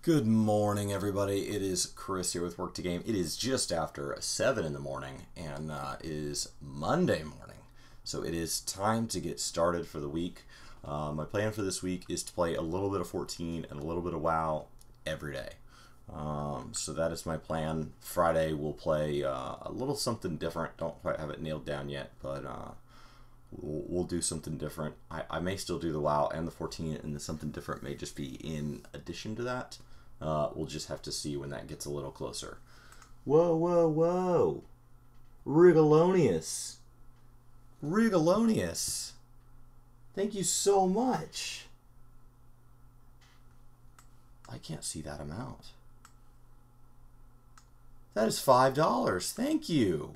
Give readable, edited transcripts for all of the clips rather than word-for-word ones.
Good morning, everybody. It is Chris here with Work To Game. It is just after 7 in the morning, and it is Monday morning. So it is time to get started for the week. My plan for this week is to play a little bit of 14 and a little bit of WoW every day. So that is my plan. Friday we'll play a little something different. Don't quite have it nailed down yet, but we'll do something different. I may still do the WoW and the 14, and the something different may just be in addition to that. We'll just have to see when that gets a little closer. Whoa, whoa, whoa. Rigalonius. Rigalonius. Thank you so much. I can't see that amount. That is $5. Thank you.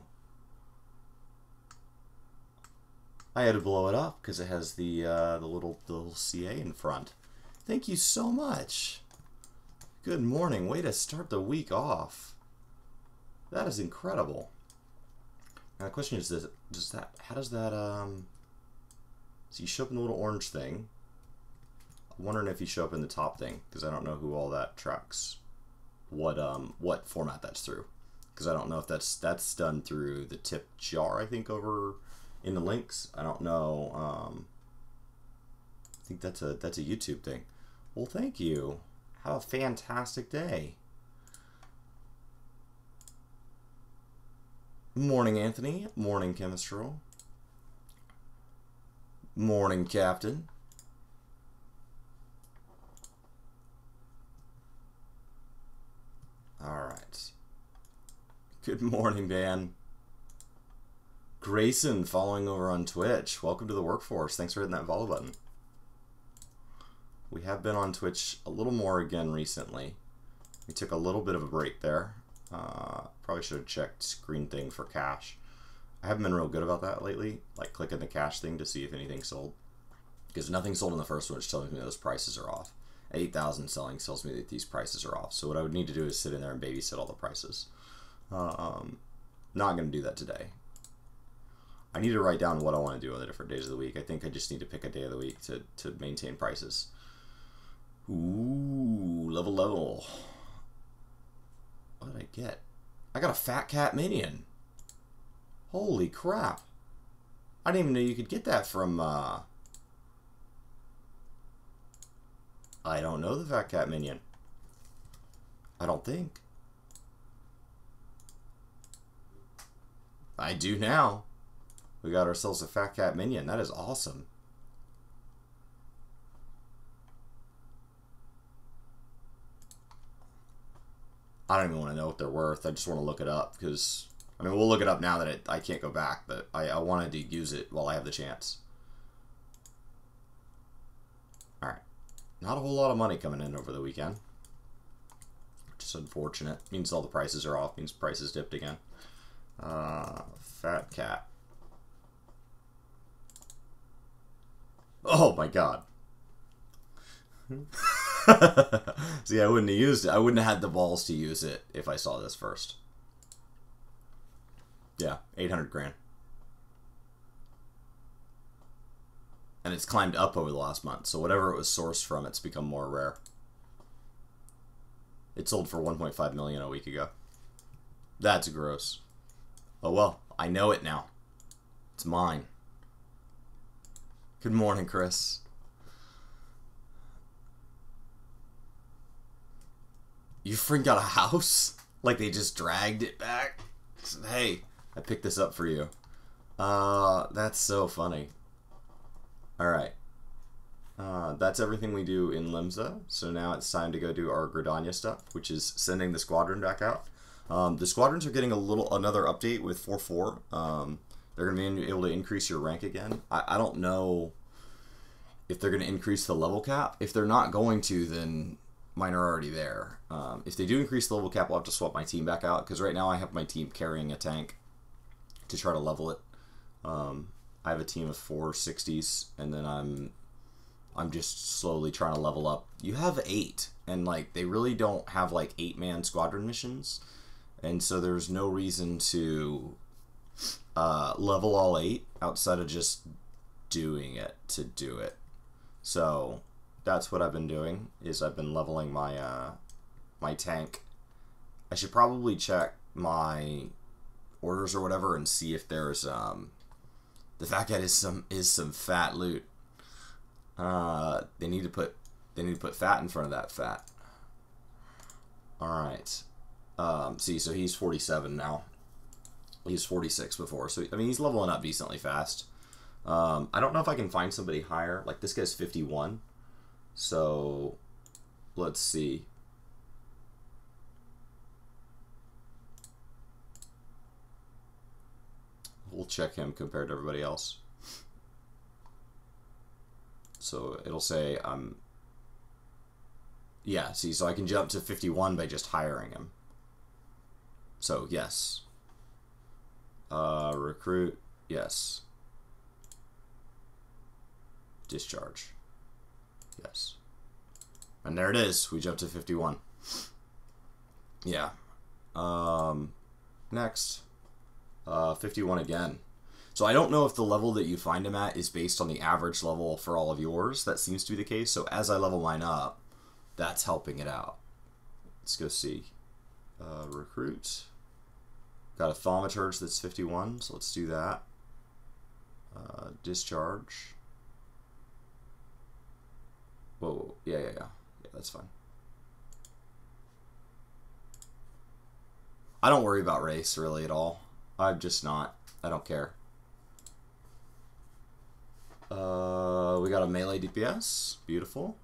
I had to blow it up because it has the little CA in front. Thank you so much. Good morning. Way to start the week off. That is incredible. Now the question is, how does that so you show up in the little orange thing. I'm wondering if you show up in the top thing, because I don't know who all that tracks. What format that's through. Because I don't know if that's done through the tip jar, I think, over in the links. I don't know. I think that's a YouTube thing. Well, thank you. Have a fantastic day. Morning, Anthony. Morning, Chemistral. Morning, Captain. All right. Good morning, Dan. Grayson following over on Twitch. Welcome to the workforce. Thanks for hitting that follow button. We have been on Twitch a little more again recently. We took a little bit of a break there. Probably should have checked screen thing for cash. I haven't been real good about that lately, like clicking the cash thing to see if anything sold. Because nothing sold in the first one, which tells me those prices are off. 8,000 selling tells me that these prices are off. So what I would need to do is sit in there and babysit all the prices. Not going to do that today. I need to write down what I want to do on the different days of the week. I think I just need to pick a day of the week to maintain prices. Ooh, level. What did I get? I got a Fat Cat minion. Holy crap. I didn't even know you could get that from, I don't know the Fat Cat minion. I don't think. I do now. We got ourselves a Fat Cat minion. That is awesome. I don't even want to know what they're worth. I just want to look it up because, I mean, we'll look it up now that I can't go back, but I wanted to use it while I have the chance. Alright. Not a whole lot of money coming in over the weekend. Which is unfortunate. Means all the prices are off. Means prices dipped again. Fat Cat. Oh my god. See, I wouldn't have used it. I wouldn't have had the balls to use it if I saw this first. Yeah, 800 grand. And it's climbed up over the last month, so whatever it was sourced from, it's become more rare. It sold for 1.5 million a week ago. That's gross. Oh well, I know it now. It's mine. Good morning, Chris. You freaking got a house? Like they just dragged it back? Hey, I picked this up for you. That's so funny. Alright. That's everything we do in Limsa. So now it's time to go do our Gridania stuff, which is sending the squadron back out. The squadrons are getting another update with 4.4. They're going to be able to increase your rank again. I don't know if they're going to increase the level cap. If they're not going to, then mine are already there. If they do increase the level cap, I'll have to swap my team back out, because right now I have my team carrying a tank to try to level it. I have a team of 460s, and then I'm just slowly trying to level up. You have 8, and like they really don't have like 8-man squadron missions, and so there's no reason to level all 8 outside of just doing it to do it. So that's what I've been doing, is I've been leveling my my tank. I should probably check my orders or whatever and see if there's the fat cat is some fat loot. They need to put fat in front of that fat. All right. See, so he's 47 now. He was 46 before, so I mean he's leveling up decently fast. I don't know if I can find somebody higher. Like this guy's 51, so let's see. We'll check him compared to everybody else. So it'll say yeah, see, so I can jump to 51 by just hiring him. So yes. Recruit, yes. Discharge, yes. And there it is. We jumped to 51. Yeah. Next. 51 again. So I don't know if the level that you find him at is based on the average level for all of yours. That seems to be the case. So as I level mine up, that's helping it out. Let's go see. Recruit. Got a thaumaturge that's 51, so let's do that. Discharge. Whoa, yeah, that's fine. I don't worry about race really at all. I'm just not. I don't care. We got a melee DPS. Beautiful.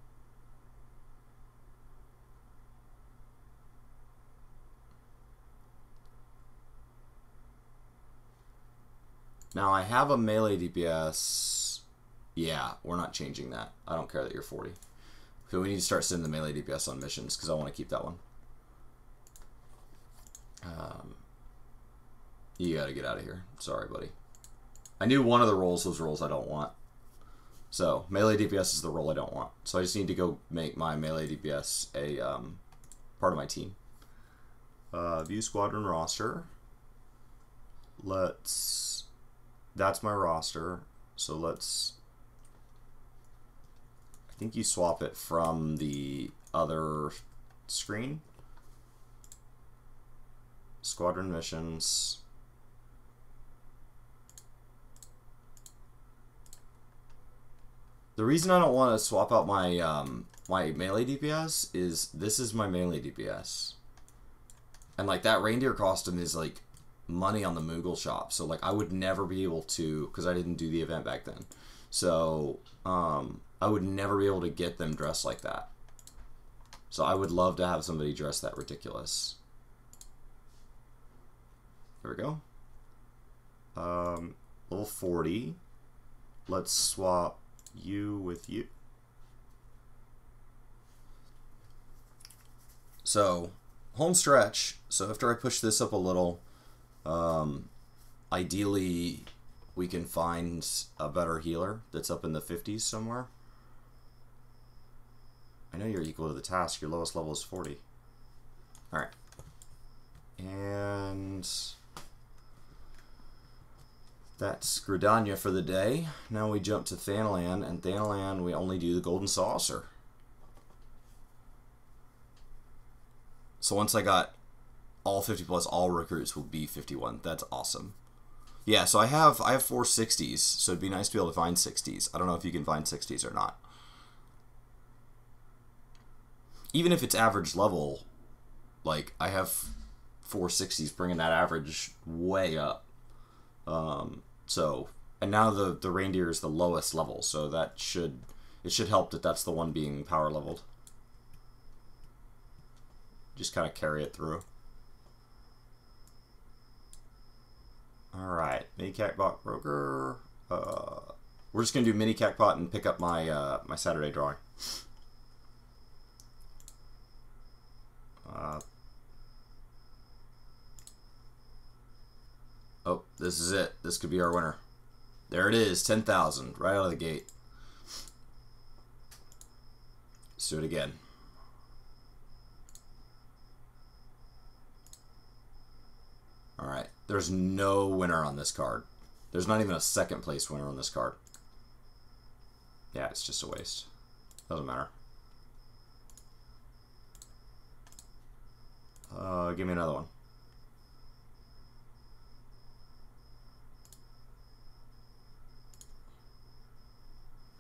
Now I have a melee DPS. Yeah, we're not changing that. I don't care that you're 40. So we need to start sending the melee DPS on missions because I want to keep that one. You gotta get out of here. Sorry, buddy. I knew one of the roles was roles I don't want. So melee DPS is the role I don't want. So I just need to go make my melee DPS a part of my team. View squadron roster. Let's. That's my roster. So let's. I think you swap it from the other screen. Squadron missions. The reason I don't want to swap out my my melee DPS is this is my melee DPS. And like that reindeer costume is like money on the Moogle shop. So like I would never be able to, because I didn't do the event back then. So I would never be able to get them dressed like that. So I would love to have somebody dressed that ridiculous. There we go. Level 40. Let's swap you with you. So home stretch. So after I push this up a little, ideally we can find a better healer that's up in the 50s somewhere. I know you're equal to the task. Your lowest level is 40. Alright. And that's Gridania for the day. Now we jump to Thanalan, and Thanalan we only do the Golden Saucer. So once I got all 50 plus, all recruits will be 51. That's awesome. Yeah, so I have 4 60s, so it'd be nice to be able to find 60s. I don't know if you can find 60s or not. Even if it's average level, like I have 4 60s, bringing that average way up. So, and now the reindeer is the lowest level, so that should help that that's the one being power leveled. Just kind of carry it through. Alright, mini Cactbot broker. We're just gonna do mini Cactbot and pick up my my Saturday drawing. Oh, this is it. This could be our winner. There it is, 10,000 right out of the gate. Let's do it again. Alright, there's no winner on this card. There's not even a second place winner on this card. Yeah, it's just a waste. Doesn't matter. give me another one.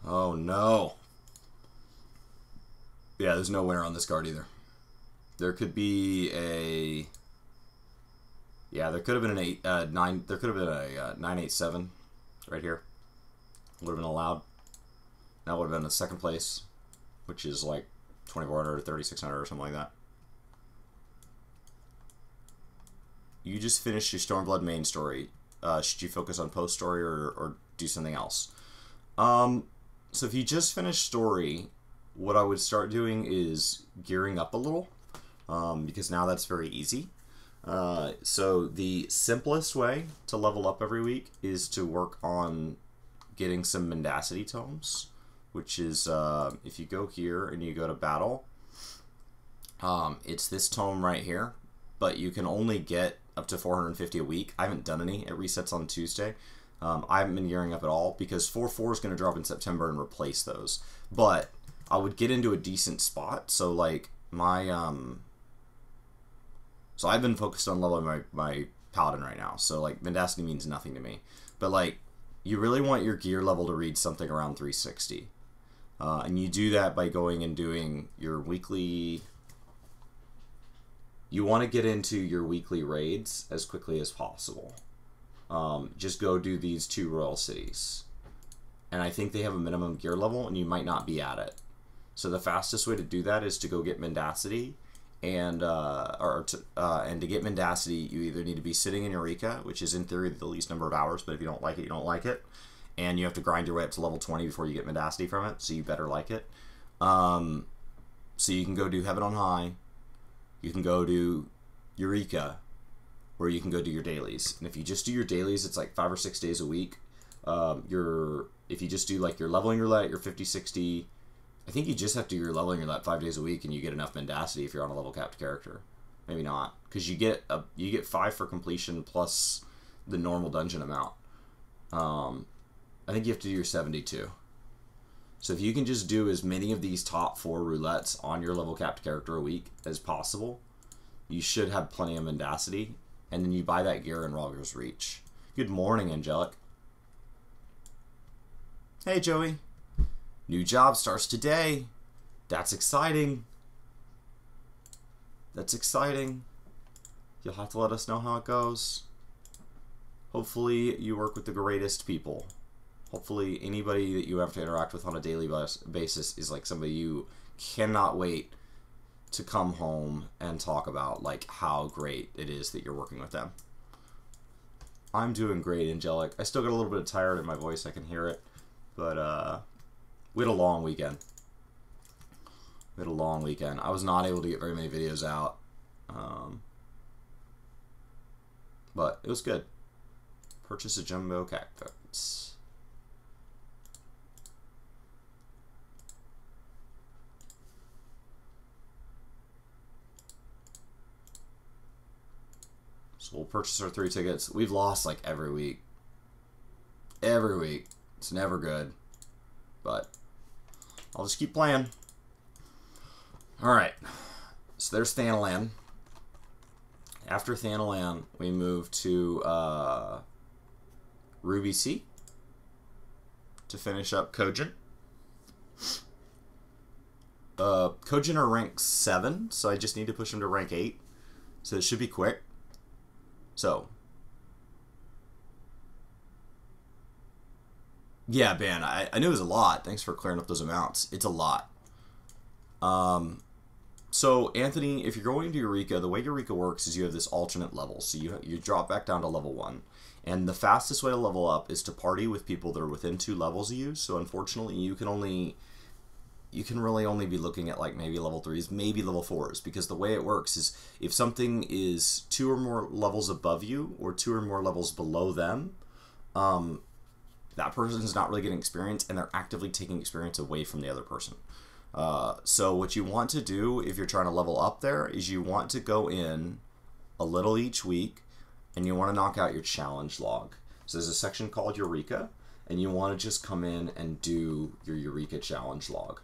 Oh no. Yeah, there's no winner on this card either. There could be a... Yeah, there could have been an 9. There could have been a 987 right here. Would have been allowed. That would have been the second place, which is like 2,400 or 3,600 or something like that. You just finished your Stormblood main story. Should you focus on post story or do something else? So if you just finished story, what I would start doing is gearing up a little, because now that's very easy. So the simplest way to level up every week is to work on getting some mendacity tomes, which is if you go here and you go to battle, it's this tome right here, but you can only get up to 450 a week. I haven't done any. It resets on Tuesday. I haven't been gearing up at all because 4.4 is going to drop in September and replace those. But I would get into a decent spot. So like my so I've been focused on leveling my paladin right now. So like mendacity means nothing to me. But like you really want your gear level to read something around 360. And you do that by going and doing your weekly... You want to get into your weekly raids as quickly as possible. Just go do these 2 royal cities. And I think they have a minimum gear level, and you might not be at it. So the fastest way to do that is to go get mendacity, and to get mendacity, you either need to be sitting in Eureka, which is in theory the least number of hours, but if you don't like it, you don't like it. And you have to grind your way up to level 20 before you get mendacity from it, so you better like it. So you can go do Heaven on High, you can go do Eureka, or you can go do your dailies. And if you just do your dailies, it's like 5 or 6 days a week. If you just do like your leveling roulette, your 50, 60, I think you just have to do your leveling roulette 5 days a week, and you get enough mendacity if you're on a level capped character. Maybe not, because you get 5 for completion plus the normal dungeon amount. I think you have to do your 72. So if you can just do as many of these top 4 roulettes on your level capped character a week as possible, you should have plenty of mendacity, and then you buy that gear in Rawger's Reach. Good morning, Angelic. Hey, Joey. New job starts today. That's exciting. That's exciting. You'll have to let us know how it goes. Hopefully you work with the greatest people. Hopefully anybody that you have to interact with on a daily basis is like somebody you cannot wait to come home and talk about like how great it is that you're working with them. I'm doing great, Angelic. I still got a little bit tired in my voice, I can hear it. But we had a long weekend. We had a long weekend. I was not able to get very many videos out. But it was good. Purchase a jumbo cactus. So we'll purchase our 3 tickets. We've lost like every week. Every week. It's never good. But I'll just keep playing. Alright. So there's Thanalan. After Thanalan, we move to Ruby C to finish up Kojin. Kojin are rank 7, so I just need to push him to rank 8. So it should be quick. So, yeah, Ben, I knew it was a lot. Thanks for clearing up those amounts. It's a lot. So, Anthony, if you're going to Eureka, the way Eureka works is you have this alternate level. So you drop back down to level 1. And the fastest way to level up is to party with people that are within 2 levels of you. So, unfortunately, you can really only be looking at like maybe level 3s, maybe level 4s, because the way it works is if something is 2 or more levels above you or 2 or more levels below them, that person is not really getting experience, and they're actively taking experience away from the other person. So what you want to do if you're trying to level up there is you want to go in a little each week, and you want to knock out your challenge log. So there's a section called Eureka, and you want to just come in and do your Eureka challenge log.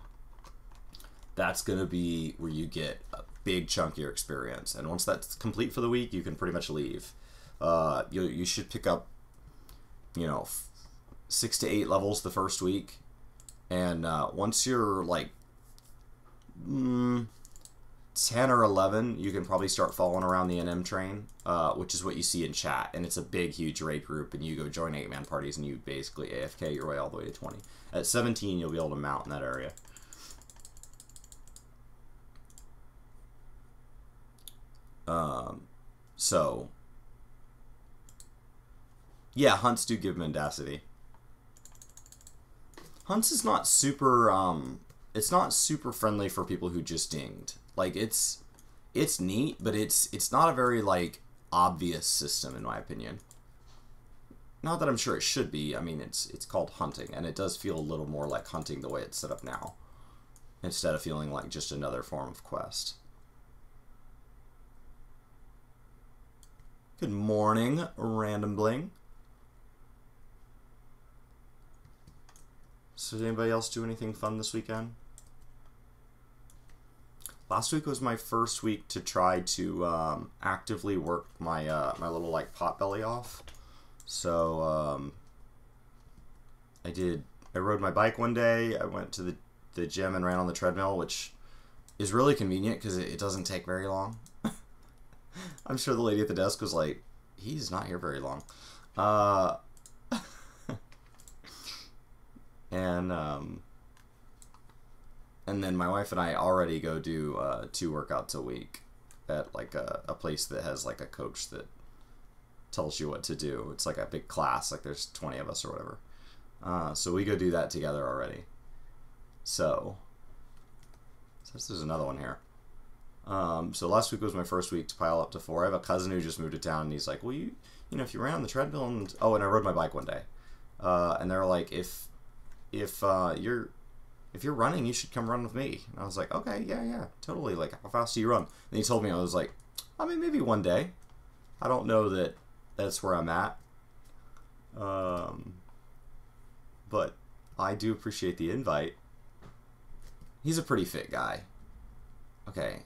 That's going to be where you get big chunk of your experience. And once that's complete for the week, you can pretty much leave. You should pick up, you know, 6 to 8 levels the first week. And once you're like 10 or 11, you can probably start following around the NM train, which is what you see in chat. And it's a big, huge raid group, and you go join 8-man parties, and you basically AFK your way all the way to 20. At 17, you'll be able to mount in that area. So, yeah, hunts do give mendacity. Hunts is not super, it's not super friendly for people who just dinged. Like, it's neat, but it's not a very, like, obvious system, in my opinion. Not that I'm sure it should be. I mean, it's called hunting, and it does feel a little more like hunting the way it's set up now, instead of feeling like just another form of quest. Good morning, Random Bling. So did anybody else do anything fun this weekend? Last week was my first week to try to actively work my my little like pot belly off. So I rode my bike one day. I went to the gym and ran on the treadmill, which is really convenient because it doesn't take very long. I'm sure the lady at the desk was like, he's not here very long. And then my wife and I already go do 2 workouts a week at like a place that has like a coach that tells you what to do. It's like a big class, like there's 20 of us or whatever. So we go do that together already. So there's another one here. So last week was my first week to pile up to 4. I have a cousin who just moved to town, and he's like, well, you know, if you ran on the treadmill and I rode my bike one day, and they're like, if you're running, you should come run with me. And I was like, okay, yeah, totally. Like, how fast do you run? And he told me, I was like, I mean, maybe one day. I don't know that that's where I'm at. But I do appreciate the invite. He's a pretty fit guy. Okay.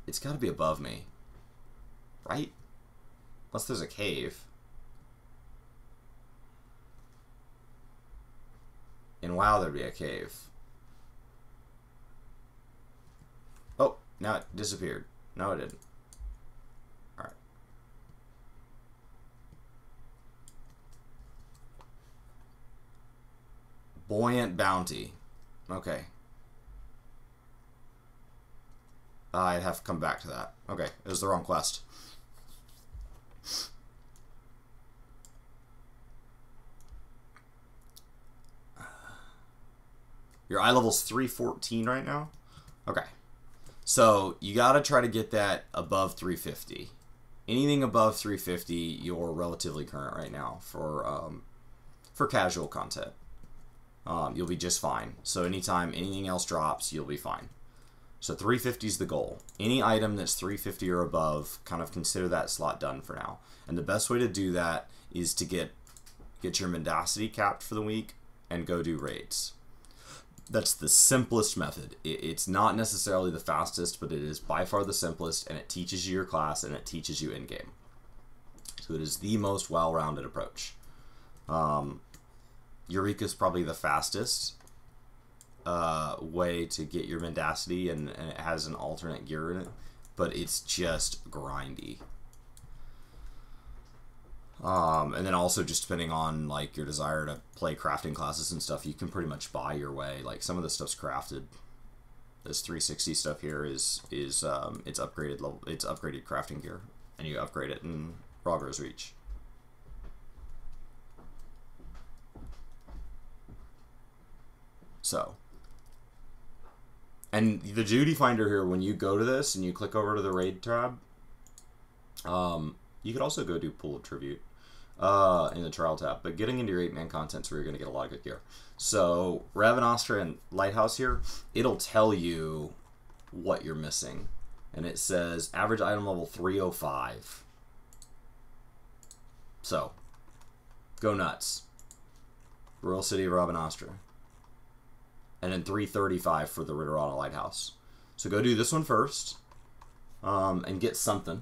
It's got to be above me, right? Unless there's a cave. In WoW, there'd be a cave. Oh, now it disappeared. No, it didn't. Alright. Buoyant Bounty. Okay. I'd have to come back to that. Okay, it was the wrong quest. Your eye level's 314 right now? Okay. So, you gotta try to get that above 350. Anything above 350, you're relatively current right now for casual content. You'll be just fine. So anytime anything else drops, you'll be fine. So 350 is the goal. Any item that's 350 or above, kind of consider that slot done for now. And the best way to do that is to get your mendacity capped for the week and go do raids. That's the simplest method. It's not necessarily the fastest, but it is by far the simplest, and it teaches you your class, and it teaches you in-game. So it is the most well-rounded approach. Eureka is probably the fastest way to get your mendacity, and it has an alternate gear in it, but it's just grindy. And then also just depending on like your desire to play crafting classes and stuff, you can pretty much buy your way. Like some of the stuff's crafted. This 360 stuff here is it's upgraded level. It's upgraded crafting gear, and you upgrade it in Progress Reach. So, and the duty finder here, when you go to this and you click over to the raid tab, you could also go do pool of tribute in the trial tab, but getting into your 8-man content's where you're going to get a lot of good gear. So Ravenastra and Lighthouse here, it'll tell you what you're missing, and it says average item level 305. So go nuts. Royal City of Ravenastra. And then 335 for the Ritterana Lighthouse. So go do this one first, and get something.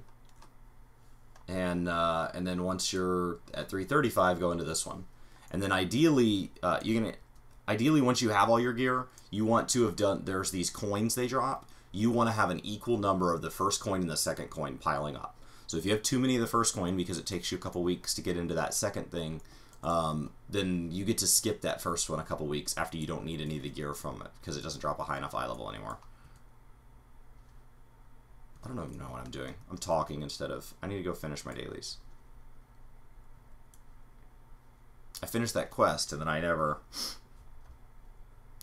And then once you're at 335, go into this one. And then ideally, ideally once you have all your gear, you want to have done, there's these coins they drop. You want to have an equal number of the first coin and the second coin piling up. So if you have too many of the first coin, because it takes you a couple weeks to get into that second thing, then you get to skip that first one a couple weeks after you don't need any of the gear from it, because it doesn't drop a high enough eye level anymore. I don't even know what I'm doing. I'm talking instead of... I need to go finish my dailies. I finished that quest, and then I never...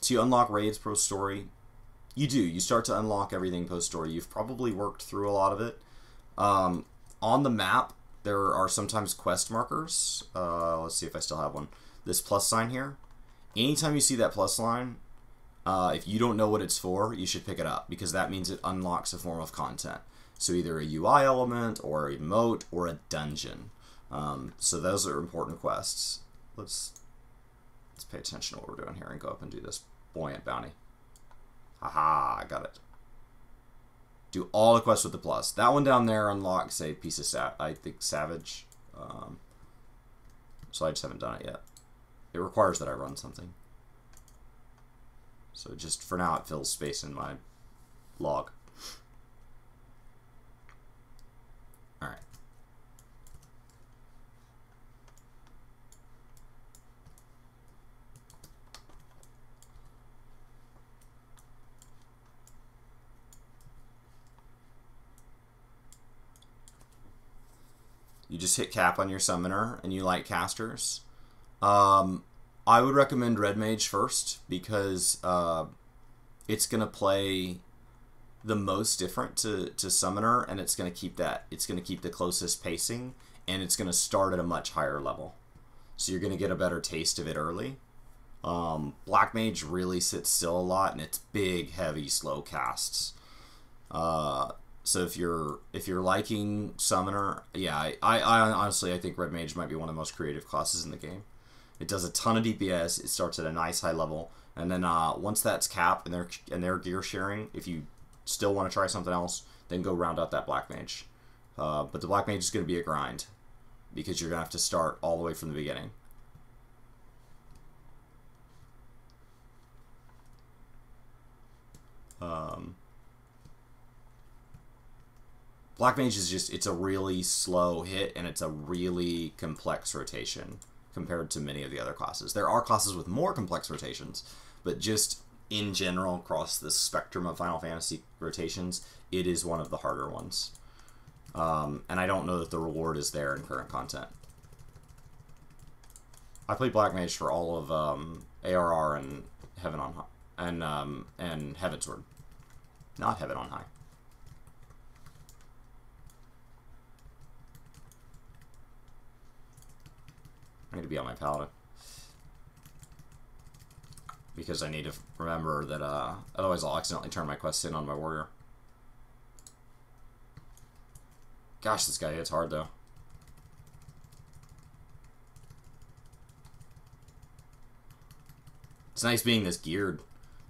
So you unlock raids post-story. You do. You start to unlock everything post-story. You've probably worked through a lot of it. On the map, there are sometimes quest markers. Let's see if I still have one. This plus sign here. Anytime you see that plus line, if you don't know what it's for, you should pick it up, because that means it unlocks a form of content. So either a UI element, or a emote, or a dungeon. So those are important quests. Let's pay attention to what we're doing here and go up and do this buoyant bounty. Haha, I got it. Do all the quests with the plus. That one down there unlocks a piece of, I think, Savage. So I just haven't done it yet. It requires that I run something. So just for now, it fills space in my log. All right. You just hit cap on your summoner, and you light casters. I would recommend Red Mage first, because it's going to play the most different to Summoner, and it's going to keep that. It's going to keep the closest pacing, and it's going to start at a much higher level. So you're going to get a better taste of it early. Black Mage really sits still a lot, and it's big, heavy, slow casts. So if you're liking Summoner, yeah, I honestly, I think Red Mage might be one of the most creative classes in the game. It does a ton of DPS. It starts at a nice high level, and then once that's capped and they're gear sharing, if you still want to try something else, then go round out that Black Mage. But the Black Mage is going to be a grind, because you're going to have to start all the way from the beginning. Black Mage is just, it's a really slow hit, and it's a really complex rotation compared to many of the other classes. There are classes with more complex rotations, but just in general, across the spectrum of Final Fantasy rotations, it is one of the harder ones. And I don't know that the reward is there in current content. I played Black Mage for all of ARR and Heaven on High, and Heavensward, not Heaven on High. I need to be on my paladin, because I need to remember that otherwise I'll accidentally turn my quests in on my warrior. Gosh, this guy hits hard though. It's nice being this geared.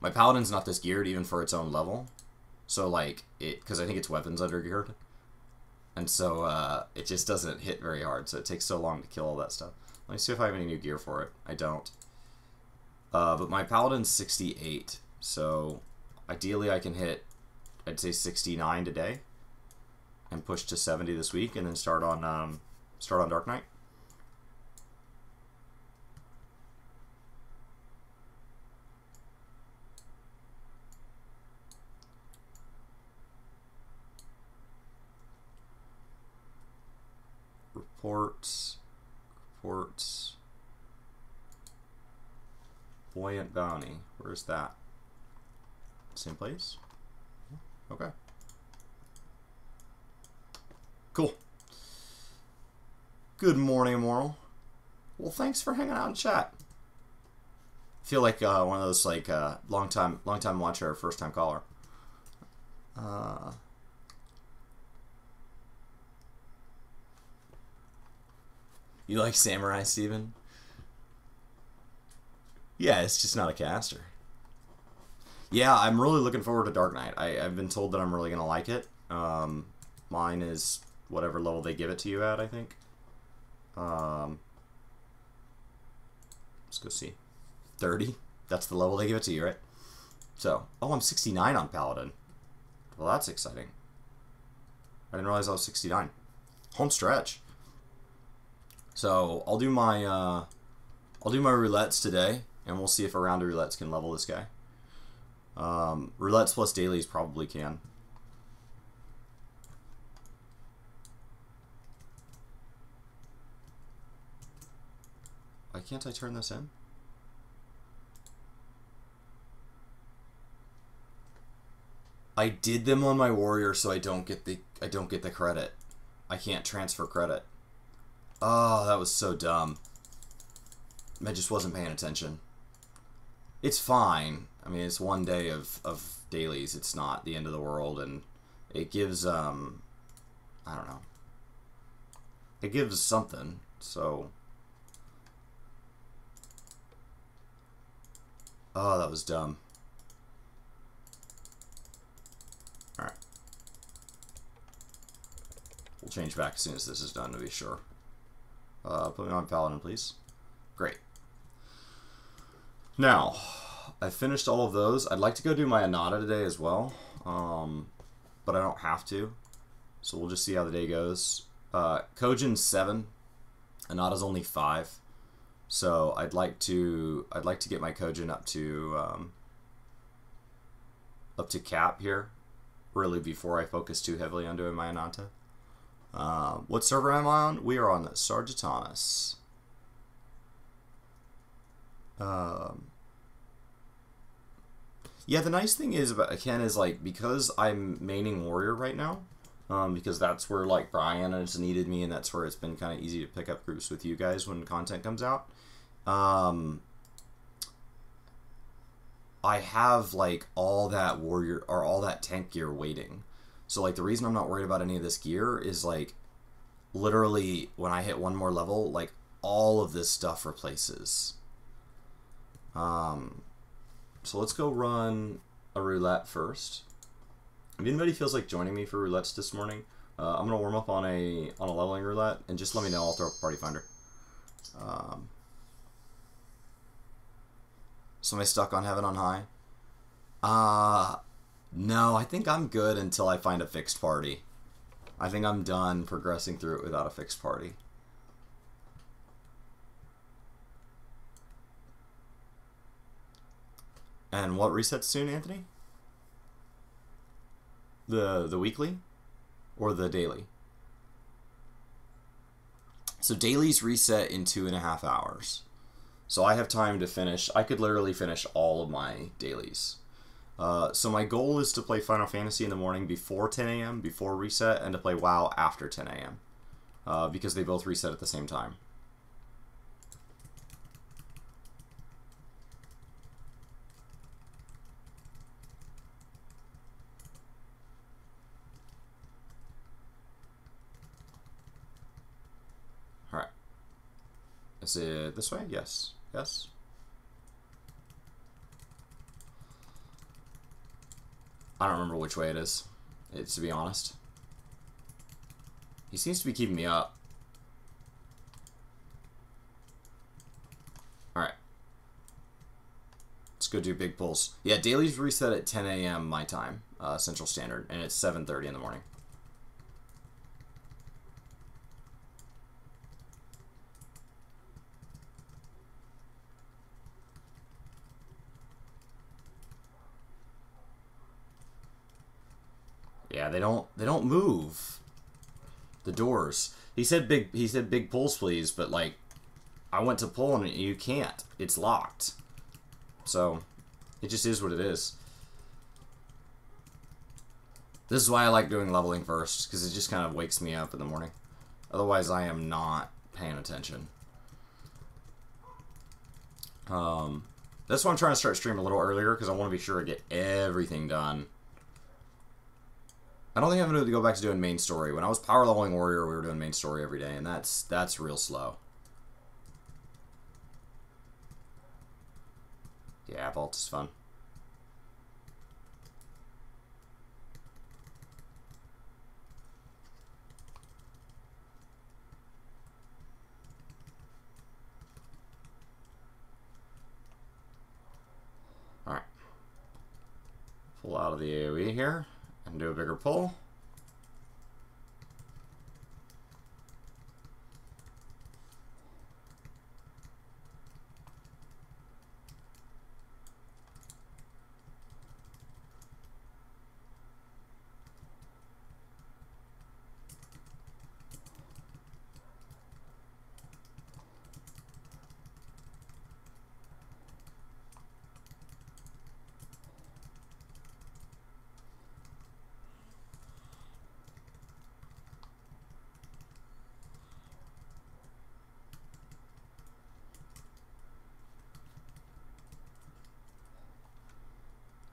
My paladin's not this geared even for its own level, so like because I think its weapons under geared, and so it just doesn't hit very hard. So it takes so long to kill all that stuff. Let me see if I have any new gear for it. I don't. But my Paladin's 68, so ideally I can hit, I'd say 69 today, and push to 70 this week, and then start on Dark Knight. Reports. Buoyant Bounty. Where's that? Same place? Okay. Cool. Good morning, Immoral. Well, thanks for hanging out in chat. I feel like one of those like long time watcher, first time caller. You like Samurai, Steven? Yeah, it's just not a caster. Yeah, I'm really looking forward to Dark Knight. I've been told that I'm really going to like it. Mine is whatever level they give it to you at, I think. Let's go see. 30? That's the level they give it to you, right? So, oh, I'm 69 on Paladin. Well, that's exciting. I didn't realize I was 69. Home stretch. So, I'll do my roulettes today, and we'll see if a round of roulettes can level this guy. Roulettes plus dailies probably can. Why can't I turn this in? I did them on my warrior so I don't get the credit. I can't transfer credit. Oh, that was so dumb. I just wasn't paying attention. It's fine. I mean, it's one day of dailies. It's not the end of the world, and it gives I don't know. It gives something. So oh, that was dumb. Alright. We'll change back as soon as this is done to be sure. Put me on Paladin, please. Great. Now, I finished all of those. I'd like to go do my Anata today as well, but I don't have to. So we'll just see how the day goes. Kojin's 7. Anata's only 5. So I'd like to get my Kojin up to cap here, really, before I focus too heavily on doing my Anata. What server am I on? We are on Sargatanas. Yeah, the nice thing is about Ken is like, because I'm maining warrior right now, because that's where like Brian has needed me, and that's where it's been kind of easy to pick up groups with you guys when content comes out. I have like all that warrior or all that tank gear waiting. So like the reason I'm not worried about any of this gear is like literally when I hit one more level, like all of this stuff replaces. So let's go run a roulette first. If anybody feels like joining me for roulettes this morning, I'm gonna warm up on a leveling roulette, and just let me know. I'll throw up a party finder. So am I stuck on Heaven on High? No, I think I'm good until I find a fixed party. I think I'm done progressing through it without a fixed party. And what resets soon, Anthony? The weekly or the daily? So dailies reset in 2.5 hours. So I have time to finish. I could literally finish all of my dailies. So my goal is to play Final Fantasy in the morning before 10 a.m., before reset, and to play WoW after 10 a.m. Because they both reset at the same time. Alright. Is it this way? Yes. Yes. I don't remember which way it is, to be honest. He seems to be keeping me up. Alright. Let's go do big pulls. Yeah, dailies reset at 10 a.m. my time, Central Standard, and it's 7:30 in the morning. Yeah, they don't move the doors. He said big pulls please, but like I went to pull and you can't. It's locked. So it just is what it is. This is why I like doing leveling first, because it just kind of wakes me up in the morning. Otherwise I am not paying attention. That's why I'm trying to start stream a little earlier, because I want to be sure to get everything done. I don't think I'm going to go back to doing main story. When I was power leveling warrior, we were doing main story every day, and that's real slow. Yeah, vault is fun. pull out of the AoE here and do a bigger pull.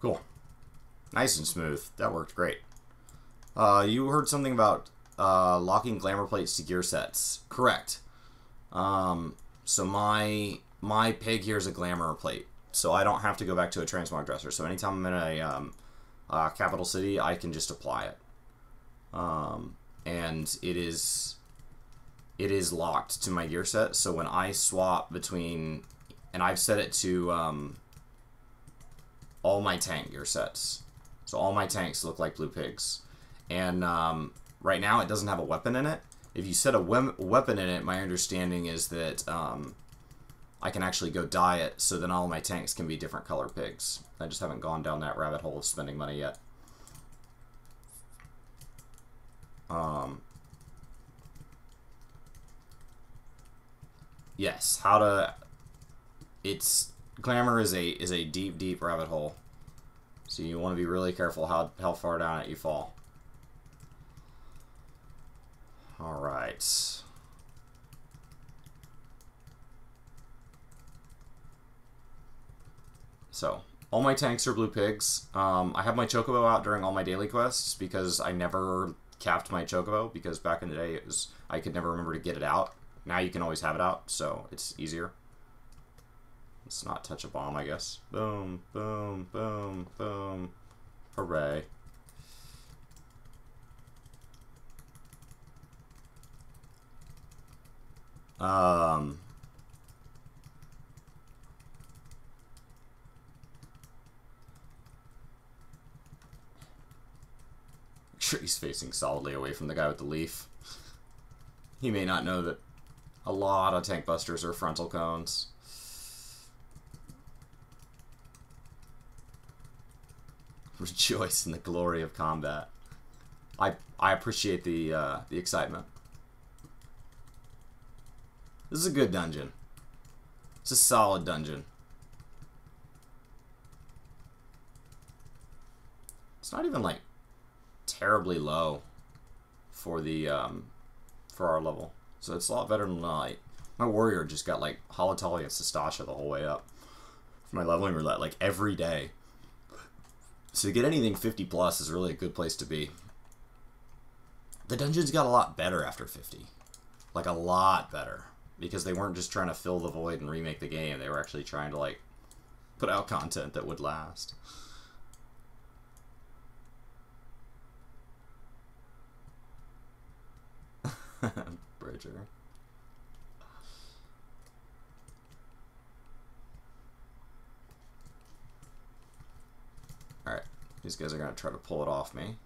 Cool. Nice and smooth. That worked great. You heard something about locking glamour plates to gear sets. Correct. So my pig here is a glamour plate. So I don't have to go back to a transmog dresser. So anytime I'm in a capital city, I can just apply it. And it is locked to my gear set. So when I swap between... And I've set it to... all my tank gear sets. So all my tanks look like blue pigs. And right now it doesn't have a weapon in it. If you set a weapon in it, my understanding is that I can actually go dye it, so then all my tanks can be different color pigs. I just haven't gone down that rabbit hole of spending money yet. Yes, how to... Glamour is a deep, deep rabbit hole. So you want to be really careful how far down it you fall. Alright. So, all my tanks are blue pigs. I have my chocobo out during all my daily quests because I never capped my chocobo, because back in the day I could never remember to get it out. Now you can always have it out, so it's easier. Let's not touch a bomb, I guess. Boom, boom, boom, boom. Hooray. Make sure he's facing solidly away from the guy with the leaf. He may not know that a lot of tank busters are frontal cones. Rejoice in the glory of combat. I appreciate the excitement. This is a good dungeon. It's a solid dungeon. It's not even like terribly low for the for our level, so it's a lot better than my warrior just got like Holotolly and Sestasha the whole way up for my leveling roulette like every day. So to get anything 50 plus is really a good place to be. The dungeons got a lot better after 50. Like a lot better. Because they weren't just trying to fill the void and remake the game. They were actually trying to like put out content that would last. Bridger. Alright, these guys are going to try to pull it off me.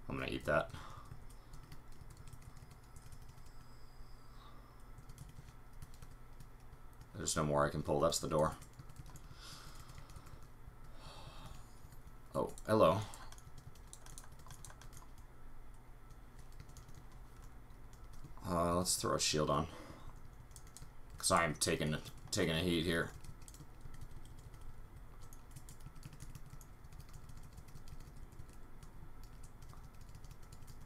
I'm going to eat that. There's no more I can pull, that's the door. Oh, hello. Let's throw a shield on. Because I'm taking a heat here.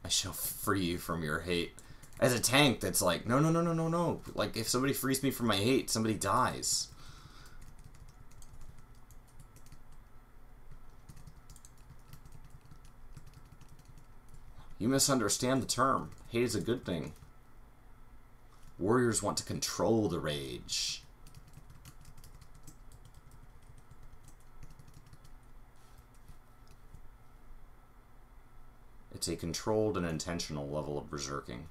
I shall free you from your hate. As a tank, that's like, no, no, no, no, no, no. Like, if somebody frees me from my hate, somebody dies. You misunderstand the term. Hate is a good thing. Warriors want to control the rage. It's a controlled and intentional level of berserking.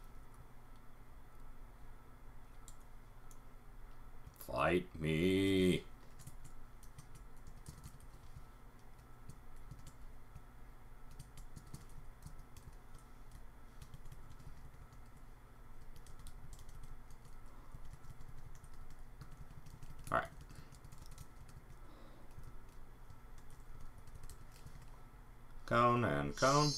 Fight me. Alright. Cone and cone.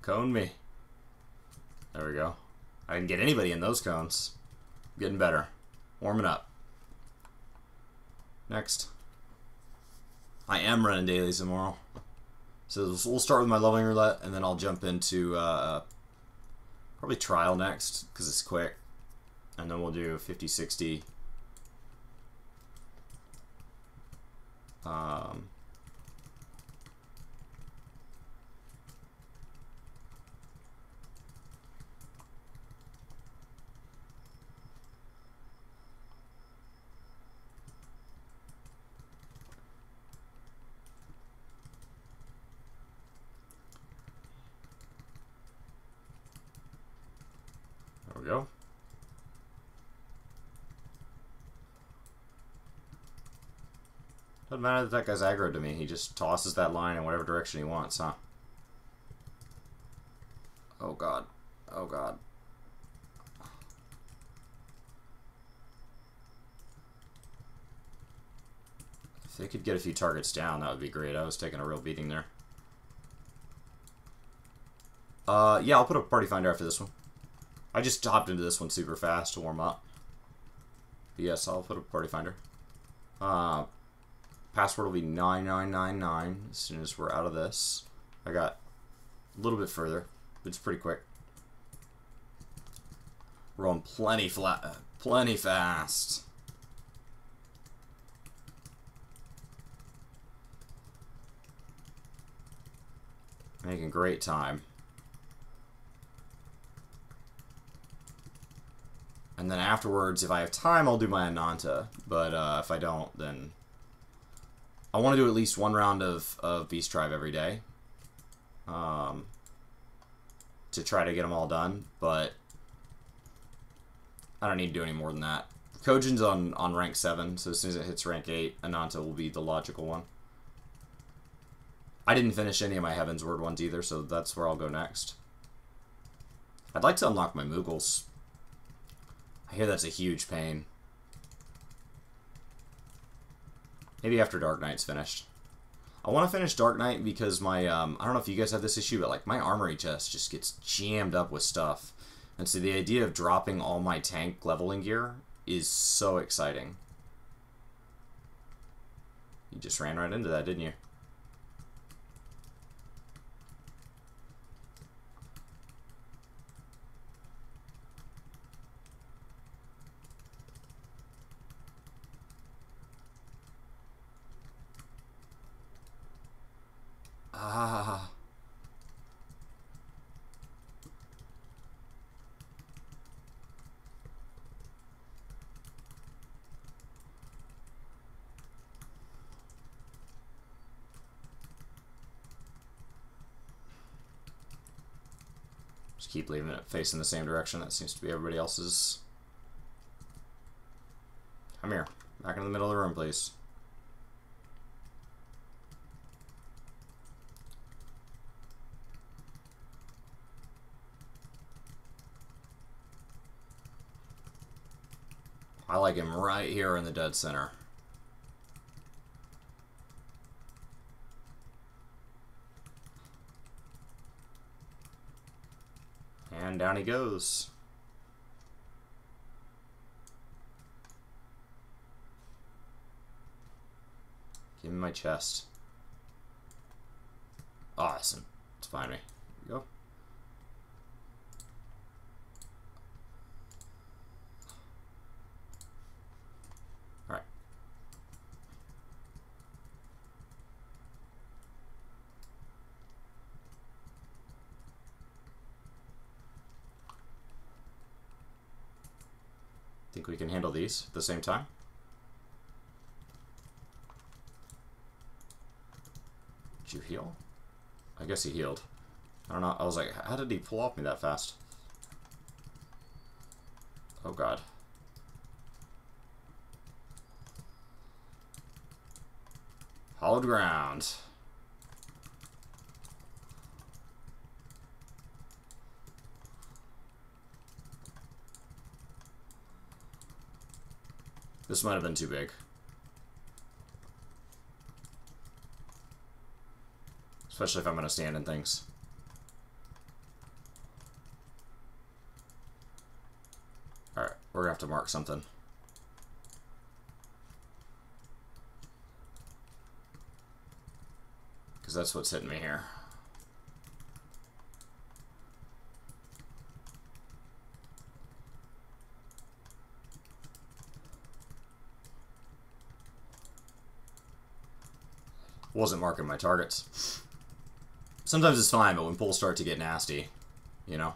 Cone me. There we go. I didn't get anybody in those cones. Getting better. Warming up. Next. I am running dailies tomorrow. So we'll start with my leveling roulette, and then I'll jump into probably trial next, because it's quick. And then we'll do 50, 60. There we go. Doesn't matter that guy's aggroed to me. He just tosses that line in whatever direction he wants, huh? Oh god. Oh god. If they could get a few targets down, that would be great. I was taking a real beating there. Yeah, I'll put a party finder after this one. I just hopped into this one super fast to warm up. But yes, I'll put a party finder. Password will be 9999 as soon as we're out of this. I got a little bit further, but it's pretty quick. We're going plenty fast. Making great time. And then afterwards, if I have time, I'll do my Ananta. But if I don't, then I want to do at least one round of Beast Tribe every day. To try to get them all done. But I don't need to do any more than that. Kojin's on rank 7, so as soon as it hits rank 8, Ananta will be the logical one. I didn't finish any of my Heaven's Word ones either, so that's where I'll go next. I'd like to unlock my Moogles. I hear that's a huge pain. Maybe after Dark Knight's finished. I want to finish Dark Knight because my, I don't know if you guys have this issue, but like my armory chest just gets jammed up with stuff. And so the idea of dropping all my tank leveling gear is so exciting. You just ran right into that, didn't you? Ah. Just keep leaving it facing the same direction. That seems to be everybody else's. Come here. Back in the middle of the room, please. I like him right here in the dead center. And down he goes. Give me my chest. Awesome. Let's find me. Here we go. Alright. think we can handle these at the same time. Did you heal? I guess he healed. I don't know. I was like, how did he pull off me that fast? Oh, God. Hollowed ground. This might have been too big. Especially if I'm going to stand in things. Alright, we're going to have to mark something. Because that's what's hitting me here. Wasn't marking my targets. Sometimes it's fine, but when pulls start to get nasty, you know?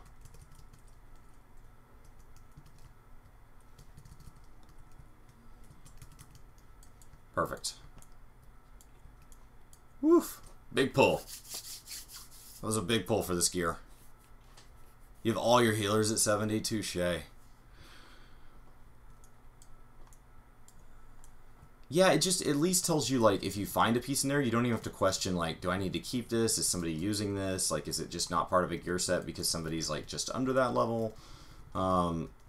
Perfect. Woof. Big pull. That was a big pull for this gear. You have all your healers at 70? Touche. Yeah, it just at least tells you, like, if you find a piece in there, you don't even have to question, like, do I need to keep this? Is somebody using this? Like, is it just not part of a gear set because somebody's, like, just under that level?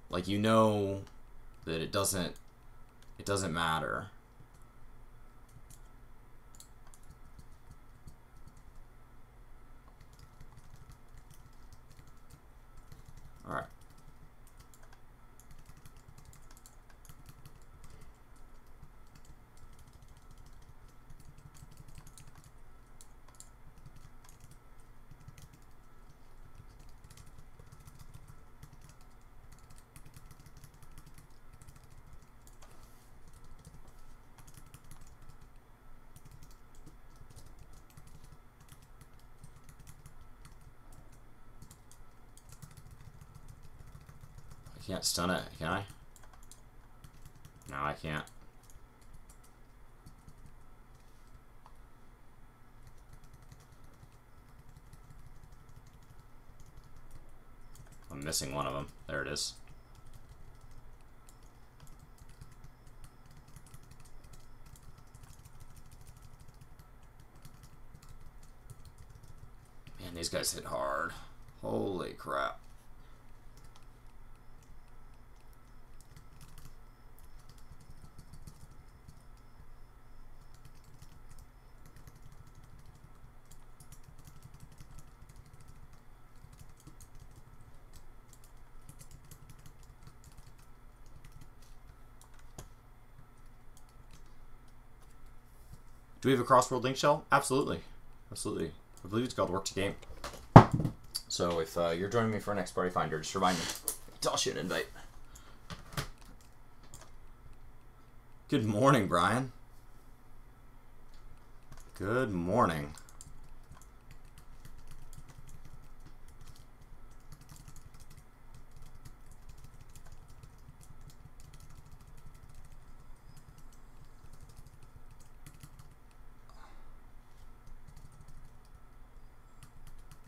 Like, you know that it doesn't matter. Alright. I can't stun it, can I? No, I can't. I'm missing one of them. There it is. Man, these guys hit hard. Holy crap. Do we have a cross-world link shell? Absolutely. Absolutely. I believe it's called Work To Game. So if you're joining me for an next party finder, just remind me. Toss you an invite. Good morning, Brian. Good morning.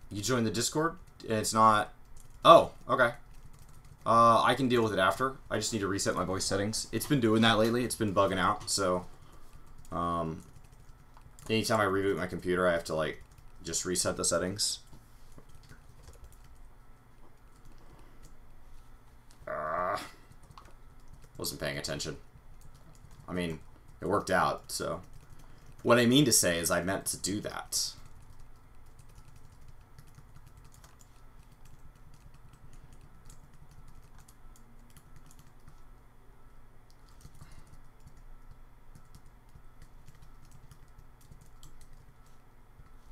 You joined the Discord? It's not... Oh, okay. I can deal with it after. I just need to reset my voice settings. It's been doing that lately. It's been bugging out, so... anytime I reboot my computer, I have to, like, just reset the settings. Wasn't paying attention. I mean, it worked out, so... What I mean to say is I meant to do that.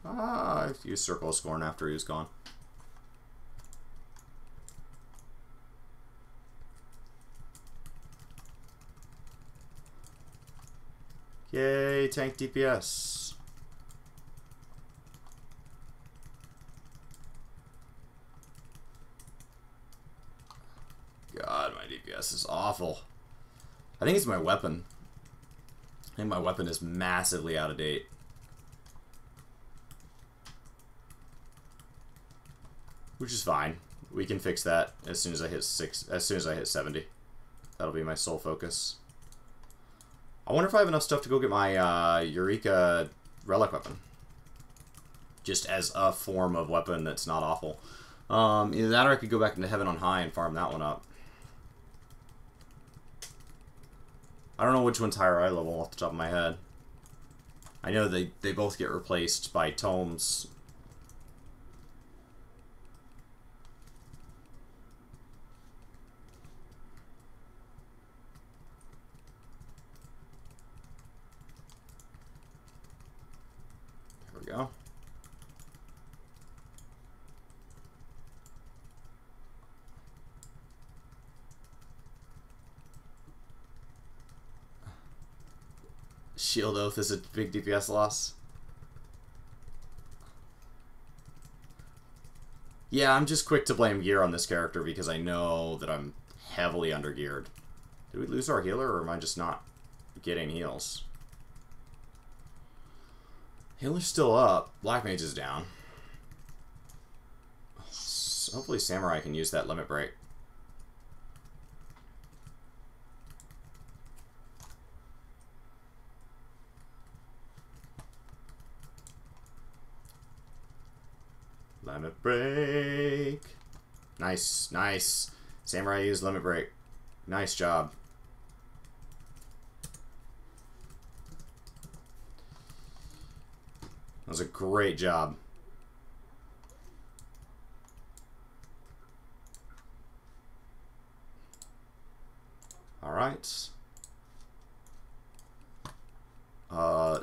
I used Circle of Scorn after he was gone. Yay, tank DPS. God, my DPS guess is awful. I think it's my weapon. I think my weapon is massively out of date. Which is fine. We can fix that as soon as I hit 70. That'll be my sole focus. I wonder if I have enough stuff to go get my Eureka relic weapon. Just as a form of weapon that's not awful. Either that or I could go back into Heaven on High and farm that one up. I don't know which one's higher eye level off the top of my head. I know they both get replaced by tomes. There we go. Shield Oath is a big DPS loss. Yeah, I'm just quick to blame gear on this character because I know that I'm heavily under-geared. Did we lose our healer, or am I just not getting heals? Healer's still up. Black Mage is down. So hopefully Samurai can use that limit break. Limit break. Nice, nice. Samurai used limit break. Nice job. That was a great job. All right.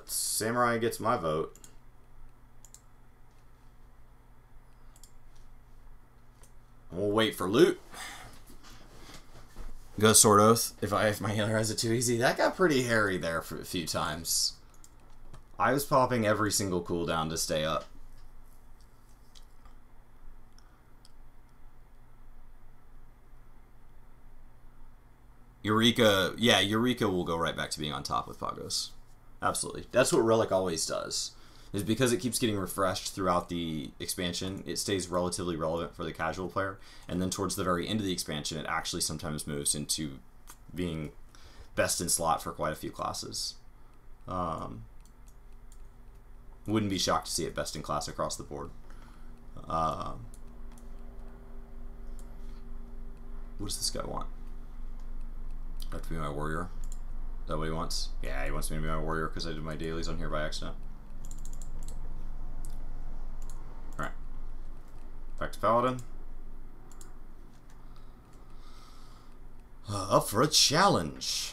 Samurai gets my vote. We'll wait for loot. Go Sword Oath. If my healer has it too easy. That got pretty hairy there for a few times. I was popping every single cooldown to stay up. Eureka, yeah, Eureka will go right back to being on top with Pagos. Absolutely. That's what Relic always does. Is because it keeps getting refreshed throughout the expansion, it stays relatively relevant for the casual player, and then towards the very end of the expansion, it actually sometimes moves into being best in slot for quite a few classes. Wouldn't be shocked to see it best in class across the board. What does this guy want? I have to be my warrior. Is that what he wants? Yeah, he wants me to be my warrior because I did my dailies on here by accident. Alright. Back to Paladin. Up for a challenge.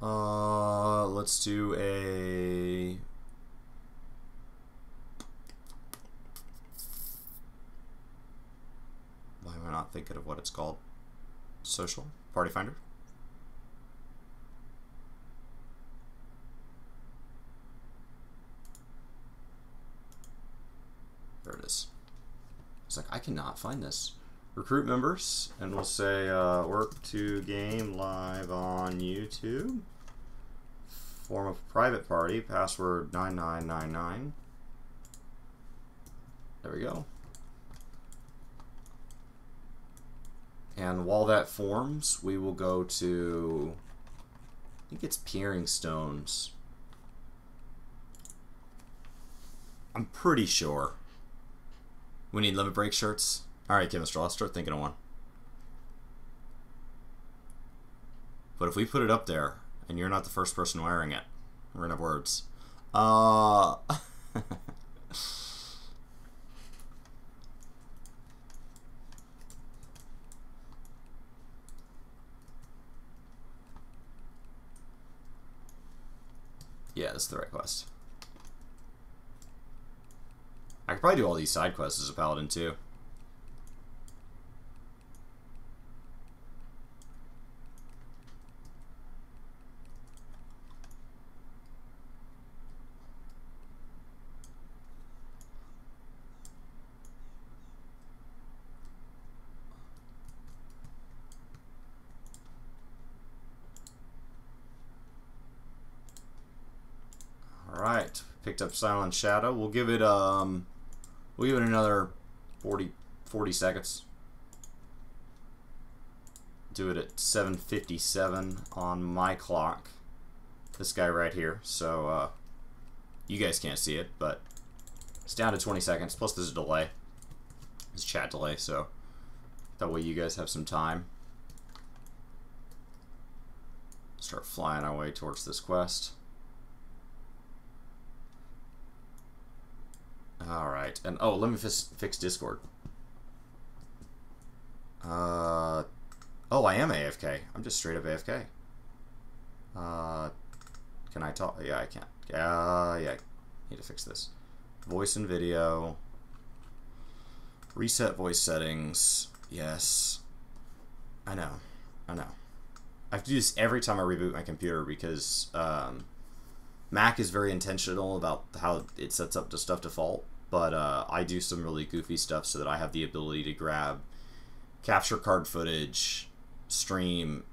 Let's do a... Why am I not thinking of what it's called? Social? Party Finder? There it is. It's like, I cannot find this. Recruit members, and we'll say Work To Game live on YouTube. Form a private party, password 9999. There we go. And while that forms, we will go to, I think it's Peering Stones. I'm pretty sure. We need limit break shirts. Alright, Chemistry, I'll start thinking of one. But if we put it up there, and you're not the first person wearing it, we're gonna have words. Yeah, this is the right quest. I could probably do all these side quests as a paladin too. Picked up Silent Shadow. We'll give it another 40 seconds. Do it at 7:57 on my clock. This guy right here. So you guys can't see it, but it's down to 20 seconds. Plus there's a delay. There's chat delay, so that way you guys have some time. Start flying our way towards this quest. Alright, and oh, let me fix Discord. Oh, I am AFK. I'm just straight up AFK. Can I talk? Yeah, I can't. Yeah, need to fix this. Voice and video. Reset voice settings. Yes. I know. I have to do this every time I reboot my computer because Mac is very intentional about how it sets up the stuff default, but I do some really goofy stuff so that I have the ability to grab capture card footage, stream,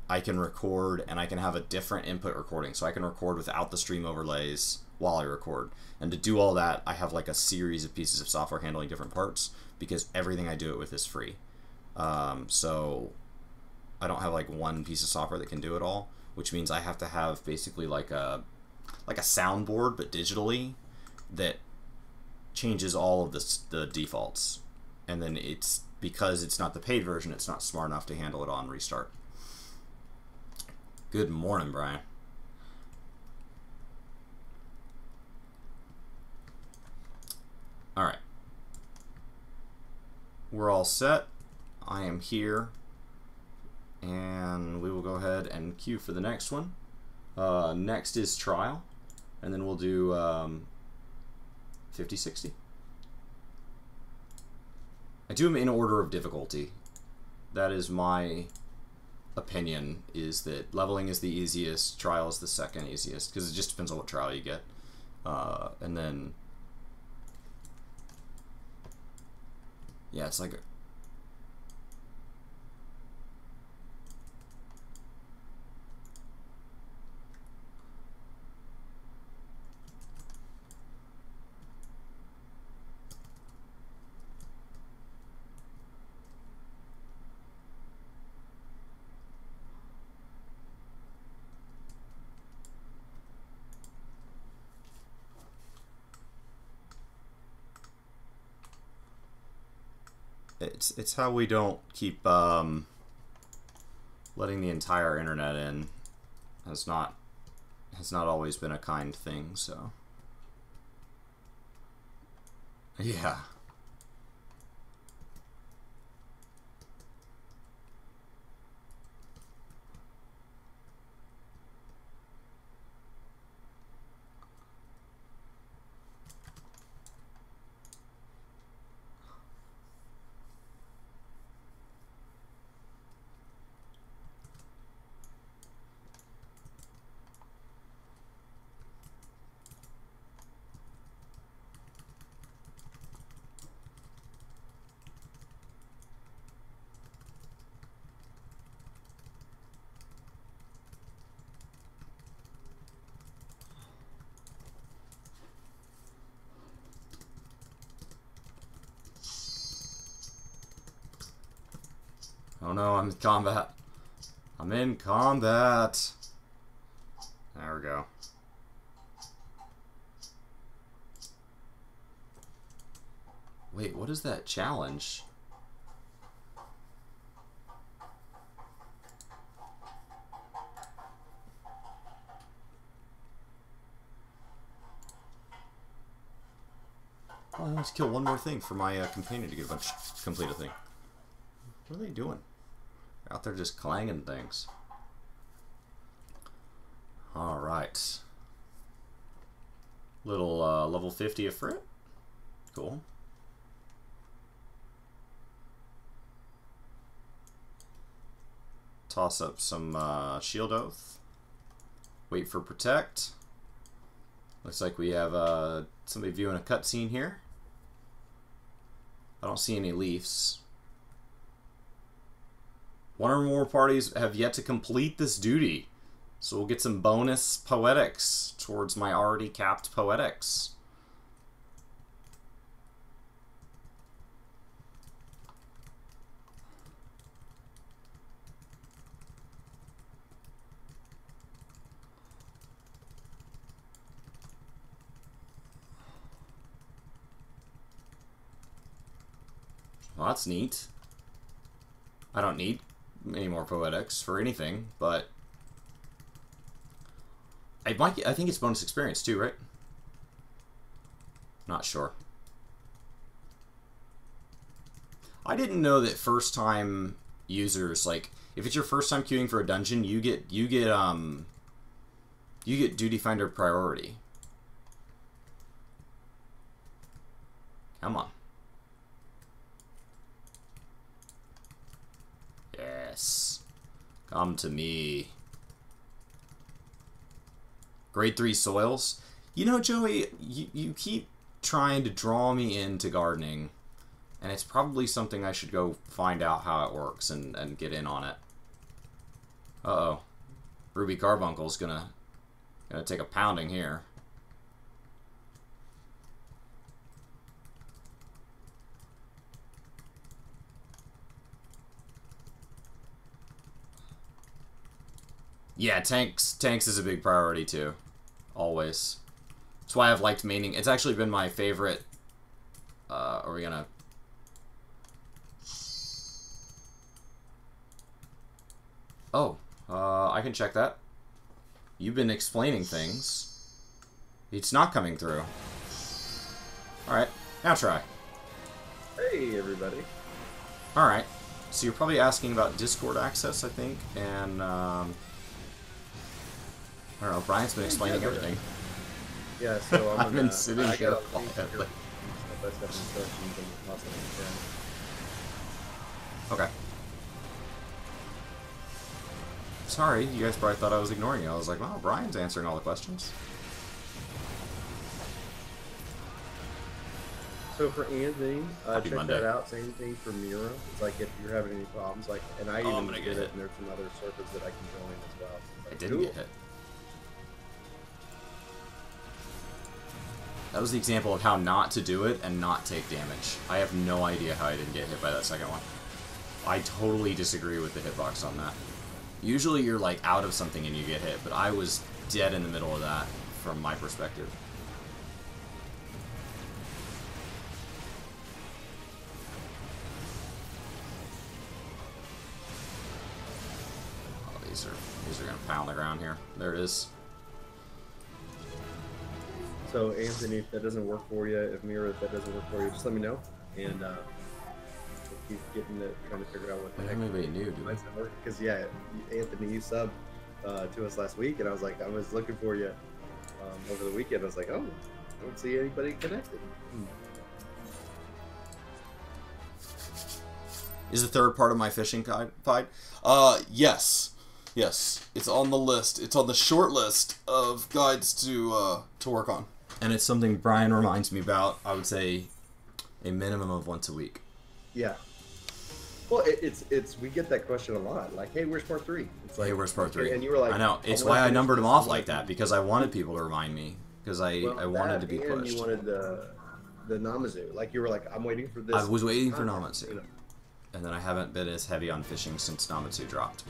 I can record, and I can have a different input recording, so I can record without the stream overlays while I record. And to do all that, I have like a series of pieces of software handling different parts because everything I do it with is free. So I don't have like one piece of software that can do it all, which means I have to have basically like a soundboard but digitally that changes all of the defaults, and then it's because it's not the paid version, it's not smart enough to handle it on restart. Good morning, Brian. All right, we're all set. I am here, and we will go ahead and queue for the next one. Next is trial, and then we'll do 50-60. I do them in order of difficulty. That is my opinion, is that leveling is the easiest, trial is the second easiest, because it just depends on what trial you get. And then, yeah, it's like it's how we don't keep letting the entire internet in. Has not always been a kind thing, so yeah. Oh no, I'm in combat. I'm in combat. There we go. Wait, what is that challenge? Oh, I need to kill one more thing for my companion to complete a thing. What are they doing? They're out there just clanging things. Alright. Little level 50 of Frit. Cool. Toss up some Shield Oath. Wait for Protect. Looks like we have somebody viewing a cutscene here. I don't see any Leafs. One or more parties have yet to complete this duty. So we'll get some bonus poetics towards my already capped poetics. Well, that's neat. I don't need any more poetics for anything, but I think it's bonus experience too, right? Not sure. I didn't know that first time users, like if it's your first time queuing for a dungeon, you get Duty Finder priority. Come on. Yes. Come to me. Grade 3 soils. You know, Joey, you keep trying to draw me into gardening, and it's probably something I should go find out how it works and get in on it. Uh-oh. Ruby Carbuncle's gonna take a pounding here. Yeah, tanks is a big priority too. Always. That's why I've liked maining. It's actually been my favorite. Are we gonna... Oh, I can check that. You've been explaining things. It's not coming through. Alright, now try. Hey, everybody. Alright, so you're probably asking about Discord access, I think, and, I don't know, Brian's been explaining everything. Yeah, so I've been sitting here quietly. Okay. Sorry, you guys probably thought I was ignoring you. I was like, wow, Brian's answering all the questions. So for Anthony, Happy check Monday. that out. Same thing for Mira. It's like if you're having any problems, like, and I even gonna did get it, hit. and there's some other servers that I can join as well. I didn't get hit. That was the example of how not to do it and not take damage. I have no idea how I didn't get hit by that second one. I totally disagree with the hitbox on that. Usually you're like out of something and you get hit, but I was dead in the middle of that from my perspective. Oh, these are gonna pound the ground here. There it is. So Anthony, if that doesn't work for you, if Mira, if that doesn't work for you, just let me know, and we'll keep getting it, trying to figure out what the heck. Anybody new, dude? Because yeah, Anthony, you subbed to us last week, and I was looking for you over the weekend. I was like, oh, I don't see anybody connected. Is the third part of my fishing guide? Yes. Yes. It's on the list. It's on the short list of guides to work on. And it's something Brian reminds me about, I would say, a minimum of once a week. Yeah. Well, it's we get that question a lot. Like, hey, where's part 3? It's like, Hey, where's part 3? And you were like, I know. It's why I numbered them off like that, because I wanted people to remind me. Because I wanted to be pushed. And you wanted the Namazu. Like, you were like, I'm waiting for this. I was waiting for Namatsu. You know? And then I haven't been as heavy on fishing since Namatsu dropped.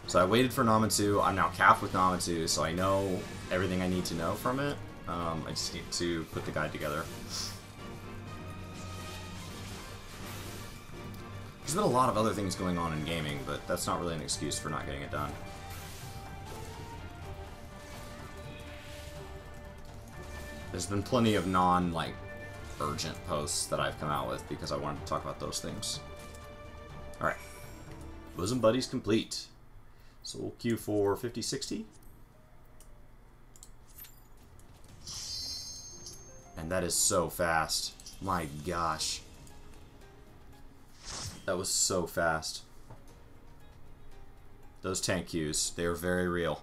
So I waited for Namatsu. I'm now capped with Namatsu, so I know everything I need to know from it. I just need to put the guide together. There's been a lot of other things going on in gaming, but that's not really an excuse for not getting it done. There's been plenty of urgent posts that I've come out with because I wanted to talk about those things. Alright. Bosom Buddies complete. So we'll queue for 50-60. And that is so fast. My gosh. That was so fast. Those tank queues, they are very real.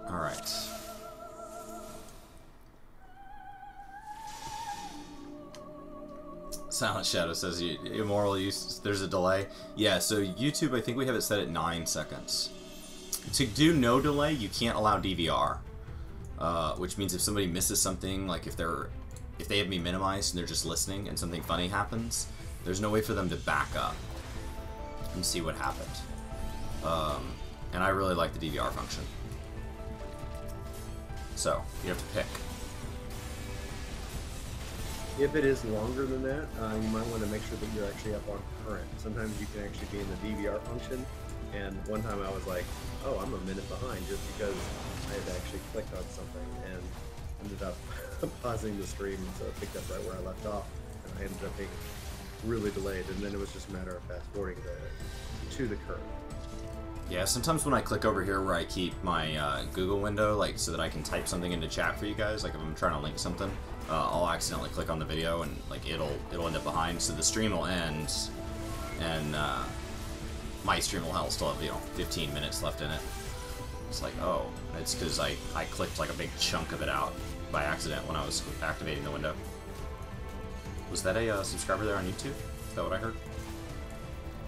Alright. Silent Shadow says immoral use. There's a delay. Yeah, so YouTube, I think we have it set at 9 seconds. To do no delay, you can't allow DVR, which means if somebody misses something, like if they have me minimized and they're just listening and something funny happens, there's no way for them to back up and see what happened. And I really like the DVR function. So you have to pick. If it is longer than that, you might want to make sure that you're actually up on current. Sometimes you can actually be in the DVR function, and one time I was like, oh, I'm a minute behind just because I had actually clicked on something and ended up pausing the stream, and so it picked up right where I left off, and I ended up being really delayed, and then it was just a matter of fast forwarding to the current. Yeah, sometimes when I click over here where I keep my Google window, like so that I can type something into chat for you guys, like if I'm trying to link something, I'll accidentally click on the video and like it'll end up behind, so the stream will end, and my stream will still have 15 minutes left in it. It's like, oh, it's because I clicked like a big chunk of it out by accident when I was activating the window. Was that a subscriber there on YouTube? Is that what I heard?